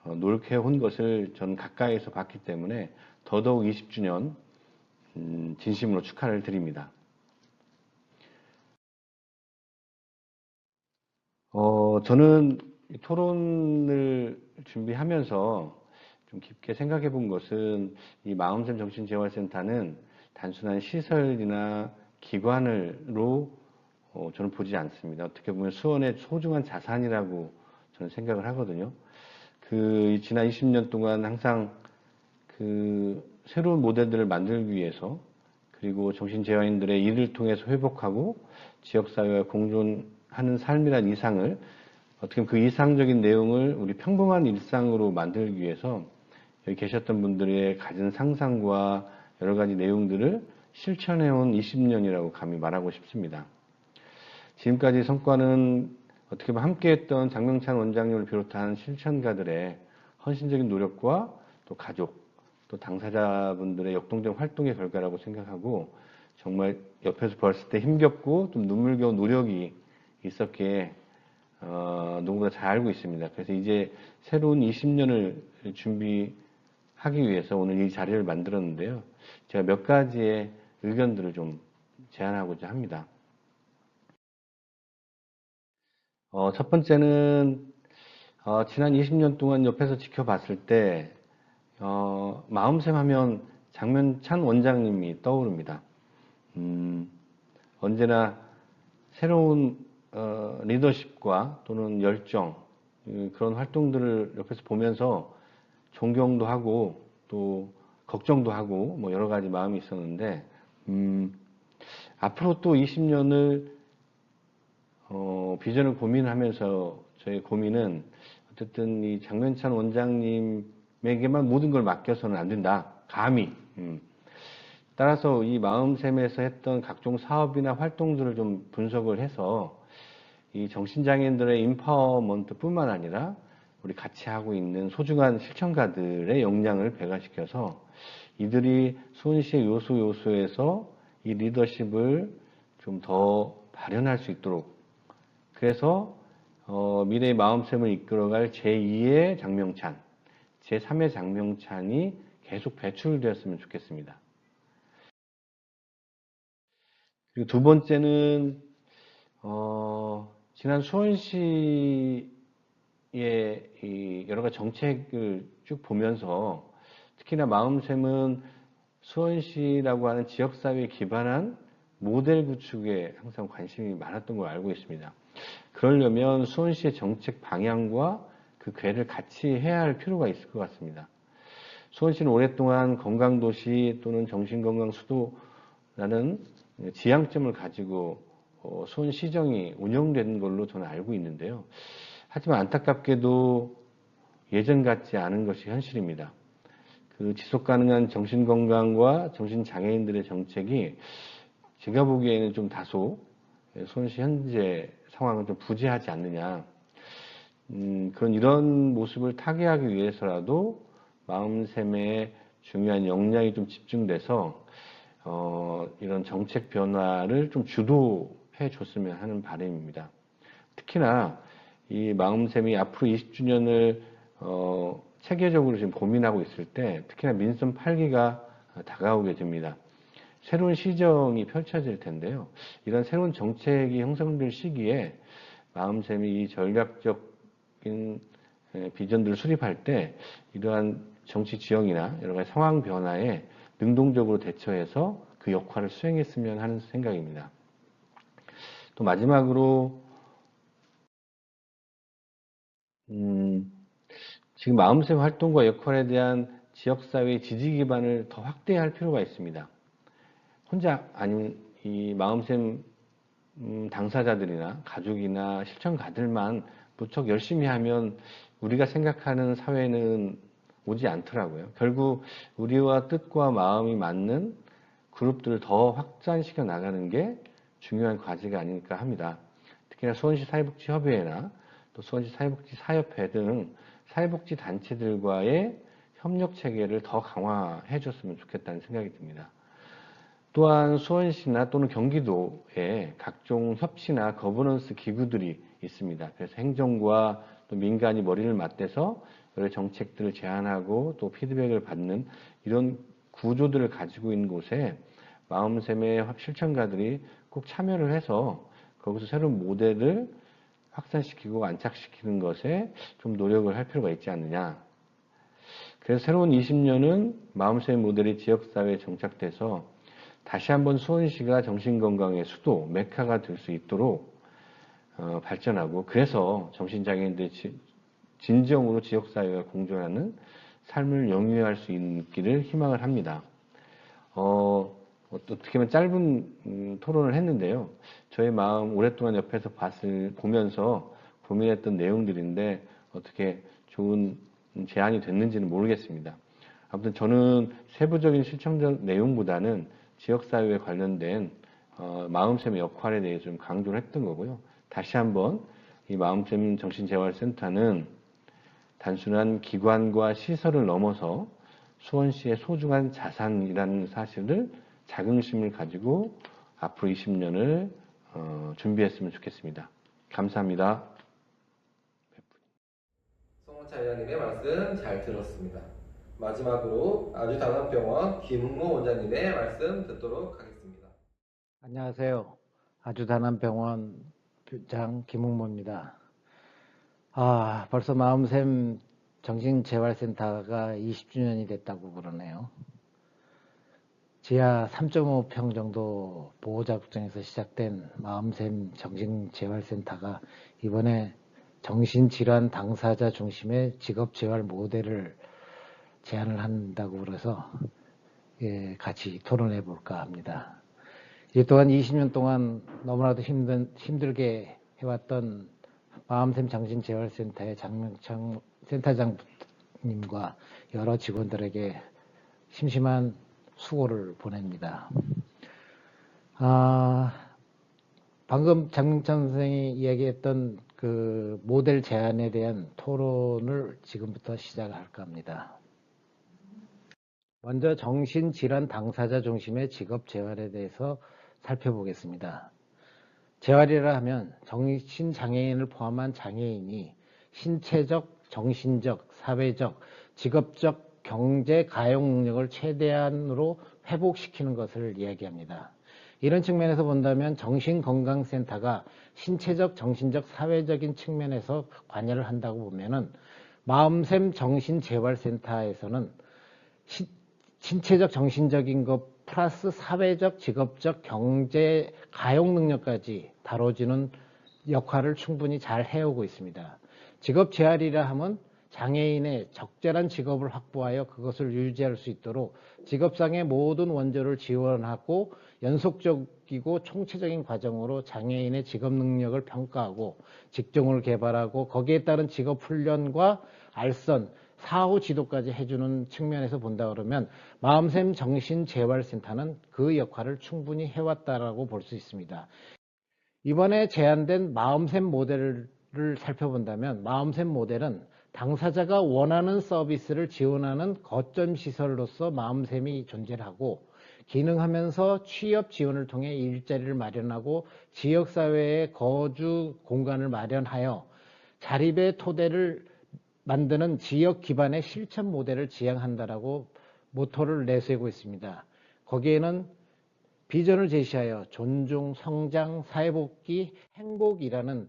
노력해 온 것을 저는 가까이에서 봤기 때문에 더더욱 20주년 진심으로 축하를 드립니다. 저는 토론을 준비하면서 좀 깊게 생각해 본 것은 이 마음샘 정신재활센터는 단순한 시설이나 기관으로 저는 보지 않습니다. 어떻게 보면 수원의 소중한 자산이라고 저는 생각을 하거든요. 지난 20년 동안 항상 새로운 모델들을 만들기 위해서 그리고 정신재활인들의 일을 통해서 회복하고 지역사회와 공존하는 삶이란 이상을 어떻게 보면 그 이상적인 내용을 우리 평범한 일상으로 만들기 위해서 여기 계셨던 분들의 가진 상상과 여러 가지 내용들을 실천해온 20년이라고 감히 말하고 싶습니다. 지금까지 성과는 어떻게 보면 함께했던 장명찬 원장님을 비롯한 실천가들의 헌신적인 노력과 또 가족, 또 당사자분들의 역동적 활동의 결과라고 생각하고 정말 옆에서 봤을 때 힘겹고 좀 눈물겨운 노력이 있었기에 누구보다 잘 알고 있습니다. 그래서 이제 새로운 20년을 준비하기 위해서 오늘 이 자리를 만들었는데요. 제가 몇 가지의 의견들을 좀 제안하고자 합니다. 첫 번째는 지난 20년 동안 옆에서 지켜봤을 때 마음샘 하면 장면찬 원장님이 떠오릅니다. 언제나 새로운 리더십과 또는 열정 그런 활동들을 옆에서 보면서 존경도 하고 또 걱정도 하고 뭐 여러 가지 마음이 있었는데 앞으로 또 20년을 비전을 고민하면서 저의 고민은 어쨌든 이 장면찬 원장님에게만 모든 걸 맡겨서는 안 된다. 감히. 따라서 이 마음샘에서 했던 각종 사업이나 활동들을 좀 분석을 해서 이 정신장애인들의 인파워먼트 뿐만 아니라 우리 같이 하고 있는 소중한 실천가들의 역량을 배가시켜서 이들이 수원시의 요소에서 이 리더십을 좀 더 발현할 수 있도록 그래서 미래의 마음샘을 이끌어갈 제2의 장명찬, 제3의 장명찬이 계속 배출되었으면 좋겠습니다. 그리고 두 번째는 지난 수원시의 이 여러 가지 정책을 쭉 보면서 특히나 마음샘은 수원시라고 하는 지역사회에 기반한 모델 구축에 항상 관심이 많았던 걸 알고 있습니다. 그러려면 수원시의 정책 방향과 그 궤를 같이 해야 할 필요가 있을 것 같습니다. 수원시는 오랫동안 건강도시 또는 정신건강 수도라는 지향점을 가지고 수원시정이 운영되는 걸로 저는 알고 있는데요. 하지만 안타깝게도 예전 같지 않은 것이 현실입니다. 그 지속가능한 정신건강과 정신장애인들의 정책이 제가 보기에는 좀 다소 수원시 현재 상황은 좀 부재하지 않느냐. 이런 모습을 타개하기 위해서라도 마음샘에 중요한 역량이 좀 집중돼서 이런 정책 변화를 좀 주도해 줬으면 하는 바람입니다. 특히나 이 마음샘이 앞으로 20주년을 체계적으로 지금 고민하고 있을 때 특히나 민선 8기가 다가오게 됩니다. 새로운 시정이 펼쳐질 텐데요. 이런 새로운 정책이 형성될 시기에 마음샘이 이 전략적인 비전들을 수립할 때 이러한 정치 지형이나 여러 가지 상황 변화에 능동적으로 대처해서 그 역할을 수행했으면 하는 생각입니다. 또 마지막으로 지금 마음샘 활동과 역할에 대한 지역사회의 지지 기반을 더 확대할 필요가 있습니다. 혼자 아니면 이 마음샘 당사자들이나 가족이나 실천가들만 무척 열심히 하면 우리가 생각하는 사회는 오지 않더라고요. 결국 우리와 뜻과 마음이 맞는 그룹들을 더 확장시켜 나가는 게 중요한 과제가 아닐까 합니다. 특히나 수원시 사회복지협의회나 또 수원시 사회복지사협회 등 사회복지 단체들과의 협력 체계를 더 강화해 줬으면 좋겠다는 생각이 듭니다. 또한 수원시나 또는 경기도에 각종 협치나 거버넌스 기구들이 있습니다. 그래서 행정과 또 민간이 머리를 맞대서 여러 정책들을 제안하고 또 피드백을 받는 이런 구조들을 가지고 있는 곳에 마음샘의 실천가들이 꼭 참여를 해서 거기서 새로운 모델을 확산시키고 안착시키는 것에 좀 노력을 할 필요가 있지 않느냐. 그래서 새로운 20년은 마음샘 모델이 지역사회에 정착돼서 다시 한번 수원시가 정신건강의 수도, 메카가 될 수 있도록 발전하고 그래서 정신장애인들의 진정으로 지역사회와 공존하는 삶을 영위할 수 있기를 희망을 합니다. 어떻게 보면 짧은 토론을 했는데요. 저의 마음 오랫동안 옆에서 보면서 고민했던 내용들인데 어떻게 좋은 제안이 됐는지는 모르겠습니다. 아무튼 저는 세부적인 실천적 내용보다는 지역사회에 관련된 마음샘의 역할에 대해 좀 강조를 했던 거고요. 다시 한번 이 마음샘 정신재활센터는 단순한 기관과 시설을 넘어서 수원시의 소중한 자산이라는 사실을 자긍심을 가지고 앞으로 20년을 준비했으면 좋겠습니다. 감사합니다. 송원차 의원님의 말씀 잘 들었습니다. 마지막으로 아주단원병원 김웅모 원장님의 말씀 듣도록 하겠습니다. 안녕하세요. 아주단원병원 병장 김웅모입니다. 벌써 마음샘 정신재활센터가 20주년이 됐다고 그러네요. 지하 3.5평 정도 보호자구청에서 시작된 마음샘 정신재활센터가 이번에 정신질환 당사자 중심의 직업재활 모델을 제안을 한다고 그래서 같이 토론해 볼까 합니다. 이 또한 20년 동안 너무나도 힘들게 해왔던 마음샘 정신재활센터의 장명창 센터장님과 여러 직원들에게 심심한 수고를 보냅니다. 방금 장명창 선생이 이야기했던 그 모델 제안에 대한 토론을 지금부터 시작할까 합니다. 먼저 정신질환 당사자 중심의 직업재활에 대해서 살펴보겠습니다. 재활이라 하면 정신장애인을 포함한 장애인이 신체적, 정신적, 사회적, 직업적, 경제, 가용 능력을 최대한으로 회복시키는 것을 이야기합니다. 이런 측면에서 본다면 정신건강센터가 신체적, 정신적, 사회적인 측면에서 관여를 한다고 보면은 마음샘 정신재활센터에서는 신체적, 정신적인 것 플러스 사회적, 직업적, 경제, 가용 능력까지 다뤄지는 역할을 충분히 잘 해오고 있습니다. 직업 재활이라 하면 장애인의 적절한 직업을 확보하여 그것을 유지할 수 있도록 직업상의 모든 원조를 지원하고 연속적이고 총체적인 과정으로 장애인의 직업 능력을 평가하고 직종을 개발하고 거기에 따른 직업 훈련과 알선, 사후 지도까지 해주는 측면에서 본다 그러면 마음샘 정신재활센터는 그 역할을 충분히 해왔다라고 볼 수 있습니다. 이번에 제안된 마음샘 모델을 살펴본다면 마음샘 모델은 당사자가 원하는 서비스를 지원하는 거점 시설로서 마음샘이 존재하고 기능하면서 취업 지원을 통해 일자리를 마련하고 지역사회의 거주 공간을 마련하여 자립의 토대를 만드는 지역 기반의 실천 모델을 지향한다라고 모토를 내세우고 있습니다. 거기에는 비전을 제시하여 존중, 성장, 사회복귀, 행복이라는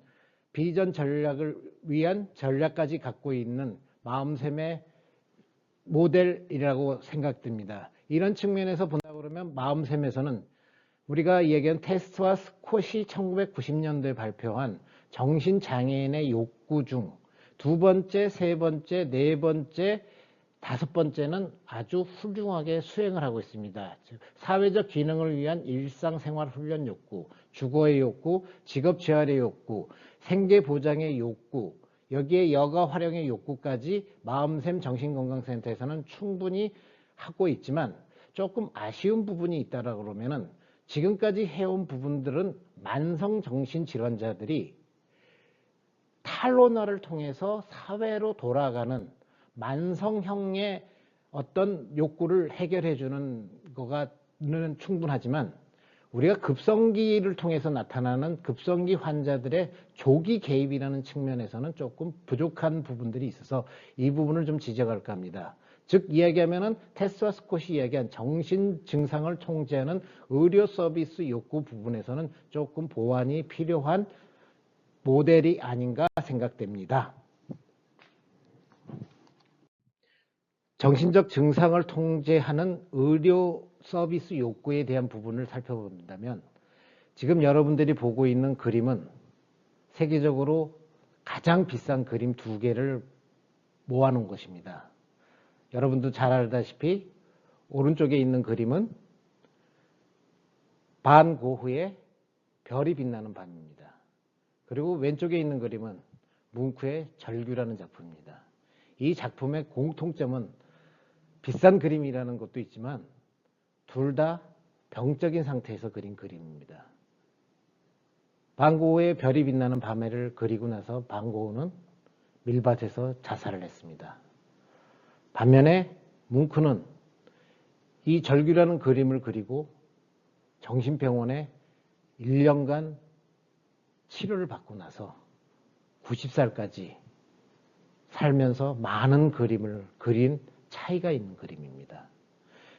비전 전략을 위한 전략까지 갖고 있는 마음샘의 모델이라고 생각됩니다. 이런 측면에서 본다 그러면 마음샘에서는 우리가 얘기한 테스트와 스콧이 1990년도에 발표한 정신장애인의 욕구 중 두 번째, 세 번째, 네 번째, 다섯 번째는 아주 훌륭하게 수행을 하고 있습니다. 사회적 기능을 위한 일상생활 훈련 욕구, 주거의 욕구, 직업재활의 욕구, 생계보장의 욕구, 여기에 여가 활용의 욕구까지 마음샘 정신건강센터에서는 충분히 하고 있지만 조금 아쉬운 부분이 있다라고 그러면은 지금까지 해온 부분들은 만성정신질환자들이 탈론화를 통해서 사회로 돌아가는 만성형의 어떤 욕구를 해결해 주는 거가는 충분하지만 우리가 급성기를 통해서 나타나는 급성기 환자들의 조기 개입이라는 측면에서는 조금 부족한 부분들이 있어서 이 부분을 좀 지적할까 합니다. 즉 이야기하면은 테스와 스콧이 이야기한 정신 증상을 통제하는 의료 서비스 욕구 부분에서는 조금 보완이 필요한 모델이 아닌가 생각됩니다. 정신적 증상을 통제하는 의료 서비스 욕구에 대한 부분을 살펴본다면 지금 여러분들이 보고 있는 그림은 세계적으로 가장 비싼 그림 두 개를 모아놓은 것입니다. 여러분도 잘 알다시피 오른쪽에 있는 그림은 반 고흐의 별이 빛나는 밤입니다. 그리고 왼쪽에 있는 그림은 뭉크의 절규라는 작품입니다. 이 작품의 공통점은 비싼 그림이라는 것도 있지만 둘 다 병적인 상태에서 그린 그림입니다. 반 고흐의 별이 빛나는 밤에를 그리고 나서 반 고흐는 밀밭에서 자살을 했습니다. 반면에 뭉크는 이 절규라는 그림을 그리고 정신병원에 1년간 치료를 받고 나서 90살까지 살면서 많은 그림을 그린 차이가 있는 그림입니다.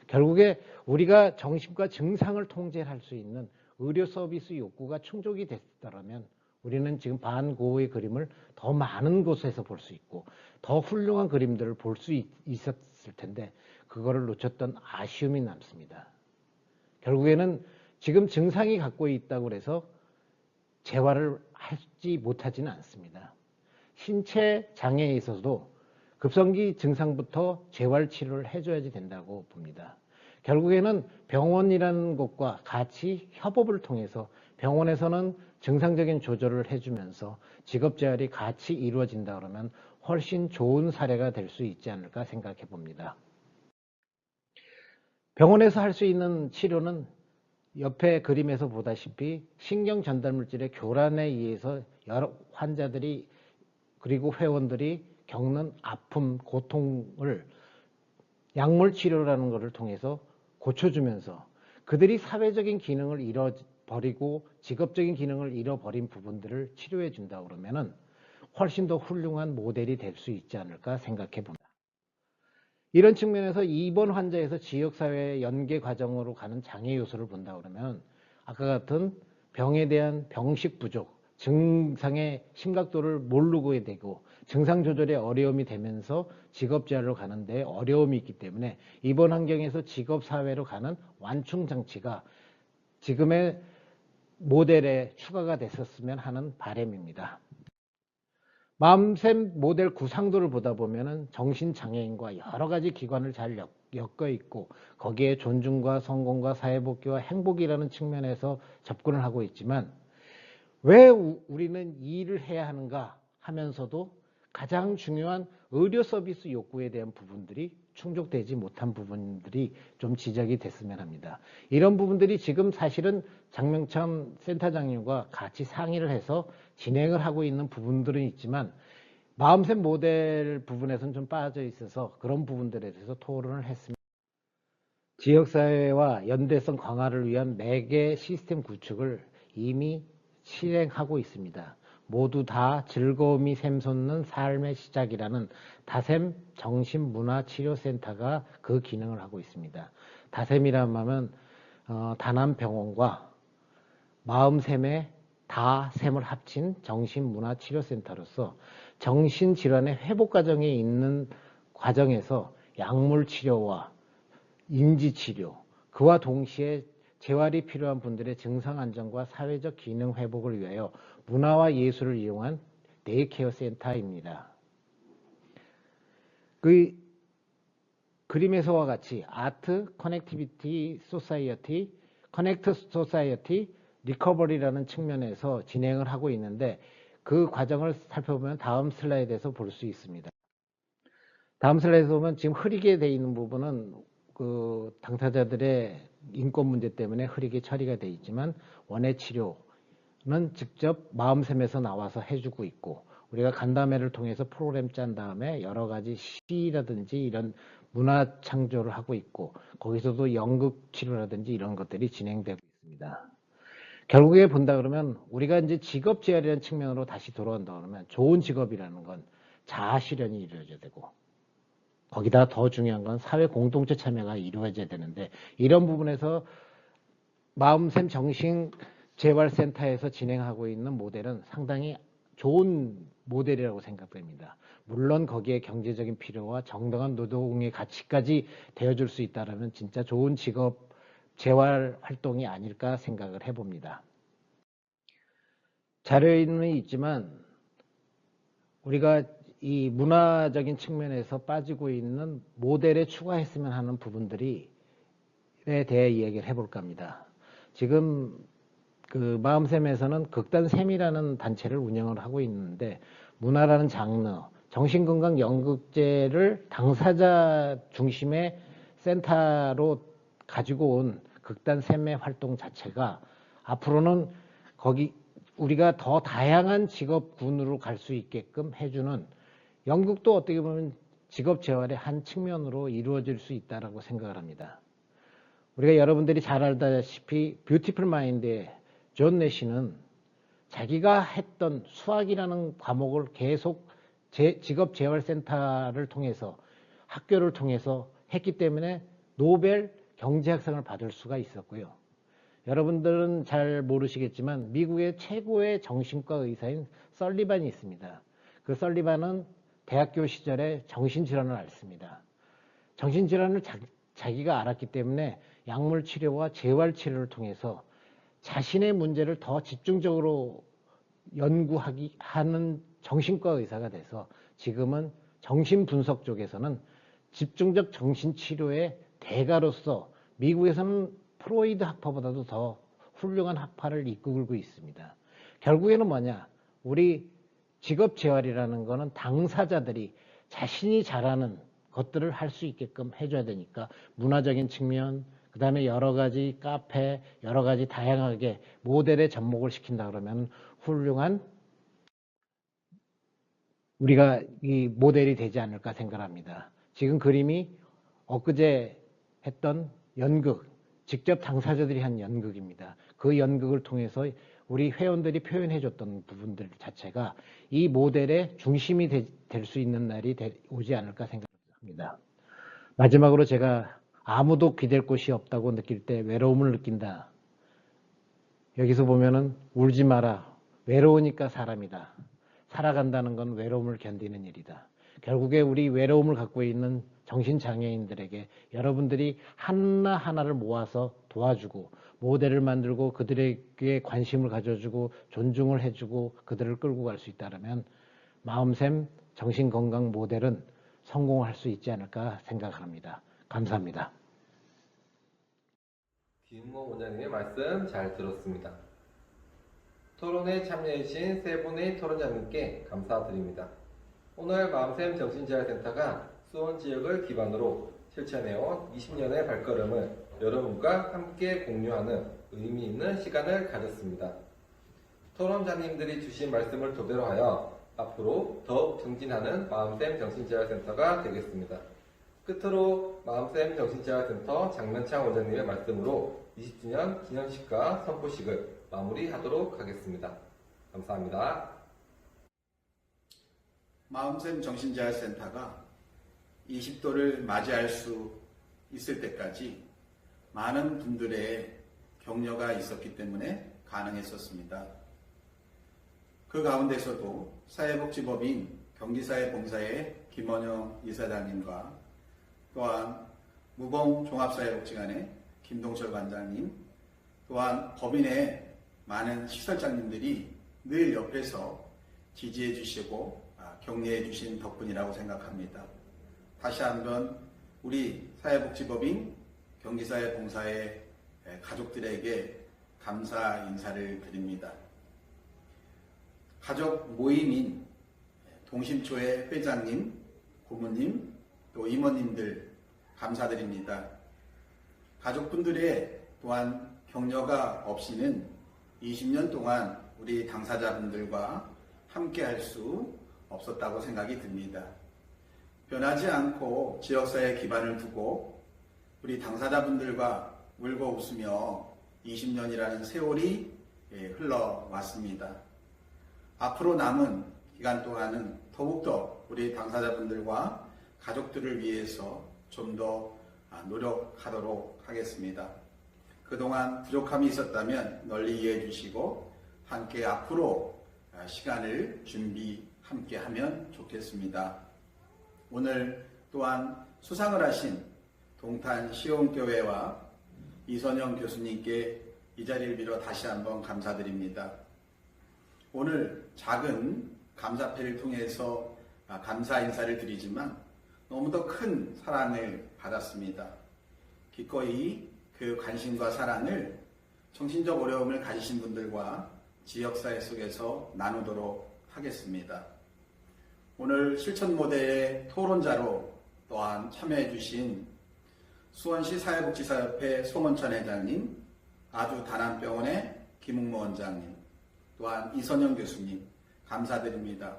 결국에 우리가 정신과 증상을 통제할 수 있는 의료 서비스 욕구가 충족이 됐더라면 우리는 지금 반 고흐의 그림을 더 많은 곳에서 볼 수 있고 더 훌륭한 그림들을 볼 수 있었을 텐데 그거를 놓쳤던 아쉬움이 남습니다. 결국에는 지금 증상이 갖고 있다고 해서 재활을 하지 못하지는 않습니다. 신체 장애에 있어서도 급성기 증상부터 재활 치료를 해줘야지 된다고 봅니다. 결국에는 병원이라는 곳과 같이 협업을 통해서 병원에서는 증상적인 조절을 해주면서 직업재활이 같이 이루어진다 그러면 훨씬 좋은 사례가 될 수 있지 않을까 생각해 봅니다. 병원에서 할 수 있는 치료는 옆에 그림에서 보다시피 신경 전달물질의 교란에 의해서 여러 환자들이 그리고 회원들이 겪는 아픔, 고통을 약물 치료라는 것을 통해서 고쳐주면서 그들이 사회적인 기능을 잃어버리고 직업적인 기능을 잃어버린 부분들을 치료해 준다 그러면은 훨씬 더 훌륭한 모델이 될 수 있지 않을까 생각해 봅니다. 이런 측면에서 입원 환자에서 지역사회의 연계 과정으로 가는 장애 요소를 본다 그러면 아까 같은 병에 대한 병식 부족, 증상의 심각도를 모르게 되고 증상 조절에 어려움이 되면서 직업재활로 가는데 어려움이 있기 때문에 입원 환경에서 직업사회로 가는 완충 장치가 지금의 모델에 추가가 됐었으면 하는 바람입니다. 마음샘 모델 구상도를 보다 보면은 정신장애인과 여러 가지 기관을 잘 엮어 있고 거기에 존중과 성공과 사회복귀와 행복이라는 측면에서 접근을 하고 있지만 왜 우리는 이 일을 해야 하는가 하면서도 가장 중요한 의료 서비스 욕구에 대한 부분들이 충족되지 못한 부분들이 좀 지적이 됐으면 합니다. 이런 부분들이 지금 사실은 장명참 센터장님과 같이 상의를 해서 진행을 하고 있는 부분들은 있지만 마음샘 모델 부분에서는 좀 빠져 있어서 그런 부분들에 대해서 토론을 했습니다. 지역사회와 연대성 강화를 위한 매개 시스템 구축을 이미 실행하고 있습니다. 모두 다 즐거움이 샘솟는 삶의 시작이라는 다샘 정신문화치료센터가 그 기능을 하고 있습니다. 다샘이라는 하면 다남병원과 마음샘의 다샘을 합친 정신문화치료센터로서 정신질환의 회복 과정에 있는 과정에서 약물치료와 인지치료, 그와 동시에 재활이 필요한 분들의 증상 안정과 사회적 기능 회복을 위하여 문화와 예술을 이용한 데이케어 센터입니다. 그 그림에서와 같이 아트, 커넥티비티 소사이어티, 커넥트 소사이어티, 리커버리라는 측면에서 진행을 하고 있는데 그 과정을 살펴보면 다음 슬라이드에서 볼 수 있습니다. 다음 슬라이드 보면 지금 흐리게 되어 있는 부분은 그 당사자들의 인권 문제 때문에 흐리게 처리가 되어 있지만 원예 치료는 직접 마음샘에서 나와서 해주고 있고 우리가 간담회를 통해서 프로그램 짠 다음에 여러 가지 시라든지 이런 문화 창조를 하고 있고 거기서도 연극 치료라든지 이런 것들이 진행되고 있습니다. 결국에 본다 그러면 우리가 이제 직업 재활이라는 측면으로 다시 돌아온다 그러면 좋은 직업이라는 건 자아 실현이 이루어져야 되고 거기다 더 중요한 건 사회 공동체 참여가 이루어져야 되는데 이런 부분에서 마음샘 정신재활센터에서 진행하고 있는 모델은 상당히 좋은 모델이라고 생각됩니다. 물론 거기에 경제적인 필요와 정당한 노동의 가치까지 되어줄 수 있다면 진짜 좋은 직업 재활 활동이 아닐까 생각을 해봅니다. 자료에는 있지만 우리가 이 문화적인 측면에서 빠지고 있는 모델에 추가했으면 하는 부분들에 대해 이야기를 해볼까 합니다. 지금 그 마음샘에서는 극단샘이라는 단체를 운영을 하고 있는데 문화라는 장르, 정신건강 연극제를 당사자 중심의 센터로 가지고 온 극단샘의 활동 자체가 앞으로는 거기 우리가 더 다양한 직업군으로 갈 수 있게끔 해주는 연극도 어떻게 보면 직업 재활의 한 측면으로 이루어질 수 있다고 생각을 합니다. 우리가 여러분들이 잘 알다시피 뷰티풀 마인드의 존 내시는 자기가 했던 수학이라는 과목을 계속 직업 재활센터를 통해서 학교를 통해서 했기 때문에 노벨 경제학상을 받을 수가 있었고요. 여러분들은 잘 모르시겠지만 미국의 최고의 정신과 의사인 설리반이 있습니다. 그 설리반은 대학교 시절에 정신질환을 앓습니다. 정신질환을 자기가 알았기 때문에 약물 치료와 재활 치료를 통해서 자신의 문제를 더 집중적으로 하는 정신과 의사가 돼서 지금은 정신분석 쪽에서는 집중적 정신치료의 대가로서 미국에서는 프로이드 학파보다도 더 훌륭한 학파를 이끌고 있습니다. 결국에는 뭐냐? 우리 직업재활이라는 거는 당사자들이 자신이 잘하는 것들을 할 수 있게끔 해줘야 되니까 문화적인 측면, 그 다음에 여러 가지 카페, 여러 가지 다양하게 모델에 접목을 시킨다 그러면 훌륭한 우리가 이 모델이 되지 않을까 생각합니다. 지금 그림이 엊그제 했던 연극, 직접 당사자들이 한 연극입니다. 그 연극을 통해서 우리 회원들이 표현해줬던 부분들 자체가 이 모델의 중심이 될 수 있는 날이 오지 않을까 생각합니다. 마지막으로 제가 아무도 기댈 곳이 없다고 느낄 때 외로움을 느낀다. 여기서 보면은 울지 마라. 외로우니까 사람이다. 살아간다는 건 외로움을 견디는 일이다. 결국에 우리 외로움을 갖고 있는 정신장애인들에게 여러분들이 하나하나를 모아서 도와주고 모델을 만들고 그들에게 관심을 가져주고 존중을 해주고 그들을 끌고 갈 수 있다면 마음샘 정신건강 모델은 성공할 수 있지 않을까 생각합니다. 감사합니다. 김웅호 원장님의 말씀 잘 들었습니다. 토론에 참여해주신 세 분의 토론자님께 감사드립니다. 오늘 마음샘 정신재활센터가 수원 지역을 기반으로 실천해온 20년의 발걸음을 여러분과 함께 공유하는 의미 있는 시간을 가졌습니다. 토론자님들이 주신 말씀을 토대로 하여 앞으로 더욱 증진하는 마음샘 정신재활센터가 되겠습니다. 끝으로 마음샘 정신재활센터 장면창 원장님의 말씀으로 20주년 기념식과 선포식을 마무리하도록 하겠습니다. 감사합니다. 마음샘 정신재활센터가 20도를 맞이할 수 있을 때까지 많은 분들의 격려가 있었기 때문에 가능했었습니다. 그 가운데서도 사회복지법인 경기사회봉사의 김원영 이사장님과 또한 무봉종합사회복지관의 김동철 관장님, 또한 법인의 많은 시설장님들이 늘 옆에서 지지해 주시고 격려해 주신 덕분이라고 생각합니다. 다시 한번 우리 사회복지법인 경기사회봉사의 가족들에게 감사 인사를 드립니다. 가족 모임인 동심초의 회장님, 고모님, 또 이모님들 감사드립니다. 가족분들의 또한 격려가 없이는 20년 동안 우리 당사자분들과 함께 할 수 없었다고 생각이 듭니다. 변하지 않고 지역사회 기반을 두고 우리 당사자분들과 울고 웃으며 20년이라는 세월이 흘러왔습니다. 앞으로 남은 기간 동안은 더욱더 우리 당사자분들과 가족들을 위해서 좀 더 노력하도록 하겠습니다. 그동안 부족함이 있었다면 널리 이해해 주시고 함께 앞으로 시간을 함께 하면 좋겠습니다. 오늘 또한 수상을 하신 동탄 시온교회와 이선영 교수님께 이 자리를 빌어 다시 한번 감사드립니다. 오늘 작은 감사패를 통해서 감사 인사를 드리지만 너무도 큰 사랑을 받았습니다. 기꺼이 그 관심과 사랑을 정신적 어려움을 가지신 분들과 지역사회 속에서 나누도록 하겠습니다. 오늘 실천 모델의 토론자로 또한 참여해 주신 수원시 사회복지사협회 송원천 회장님, 아주 다남병원의 김웅모 원장님, 또한 이선영 교수님 감사드립니다.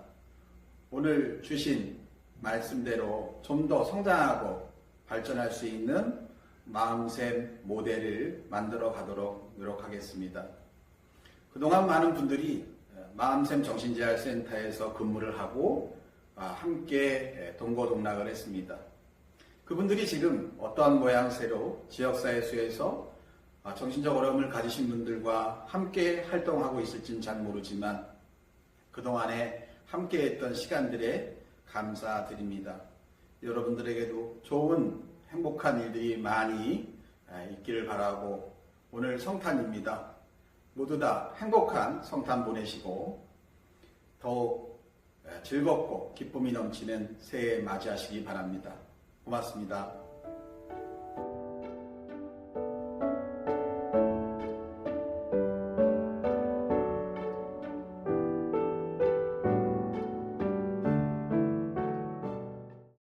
오늘 주신 말씀대로 좀 더 성장하고 발전할 수 있는 마음샘 모델을 만들어 가도록 노력하겠습니다. 그동안 많은 분들이 마음샘 정신재활센터에서 근무를 하고 함께 동고동락을 했습니다. 그분들이 지금 어떠한 모양새로 지역사회 속에서 정신적 어려움을 가지신 분들과 함께 활동하고 있을지는 잘 모르지만 그동안에 함께 했던 시간들에 감사드립니다. 여러분들에게도 좋은 행복한 일들이 많이 있기를 바라고 오늘 성탄입니다. 모두 다 행복한 성탄 보내시고 더욱 즐겁고 기쁨이 넘치는 새해 맞이하시기 바랍니다. 고맙습니다.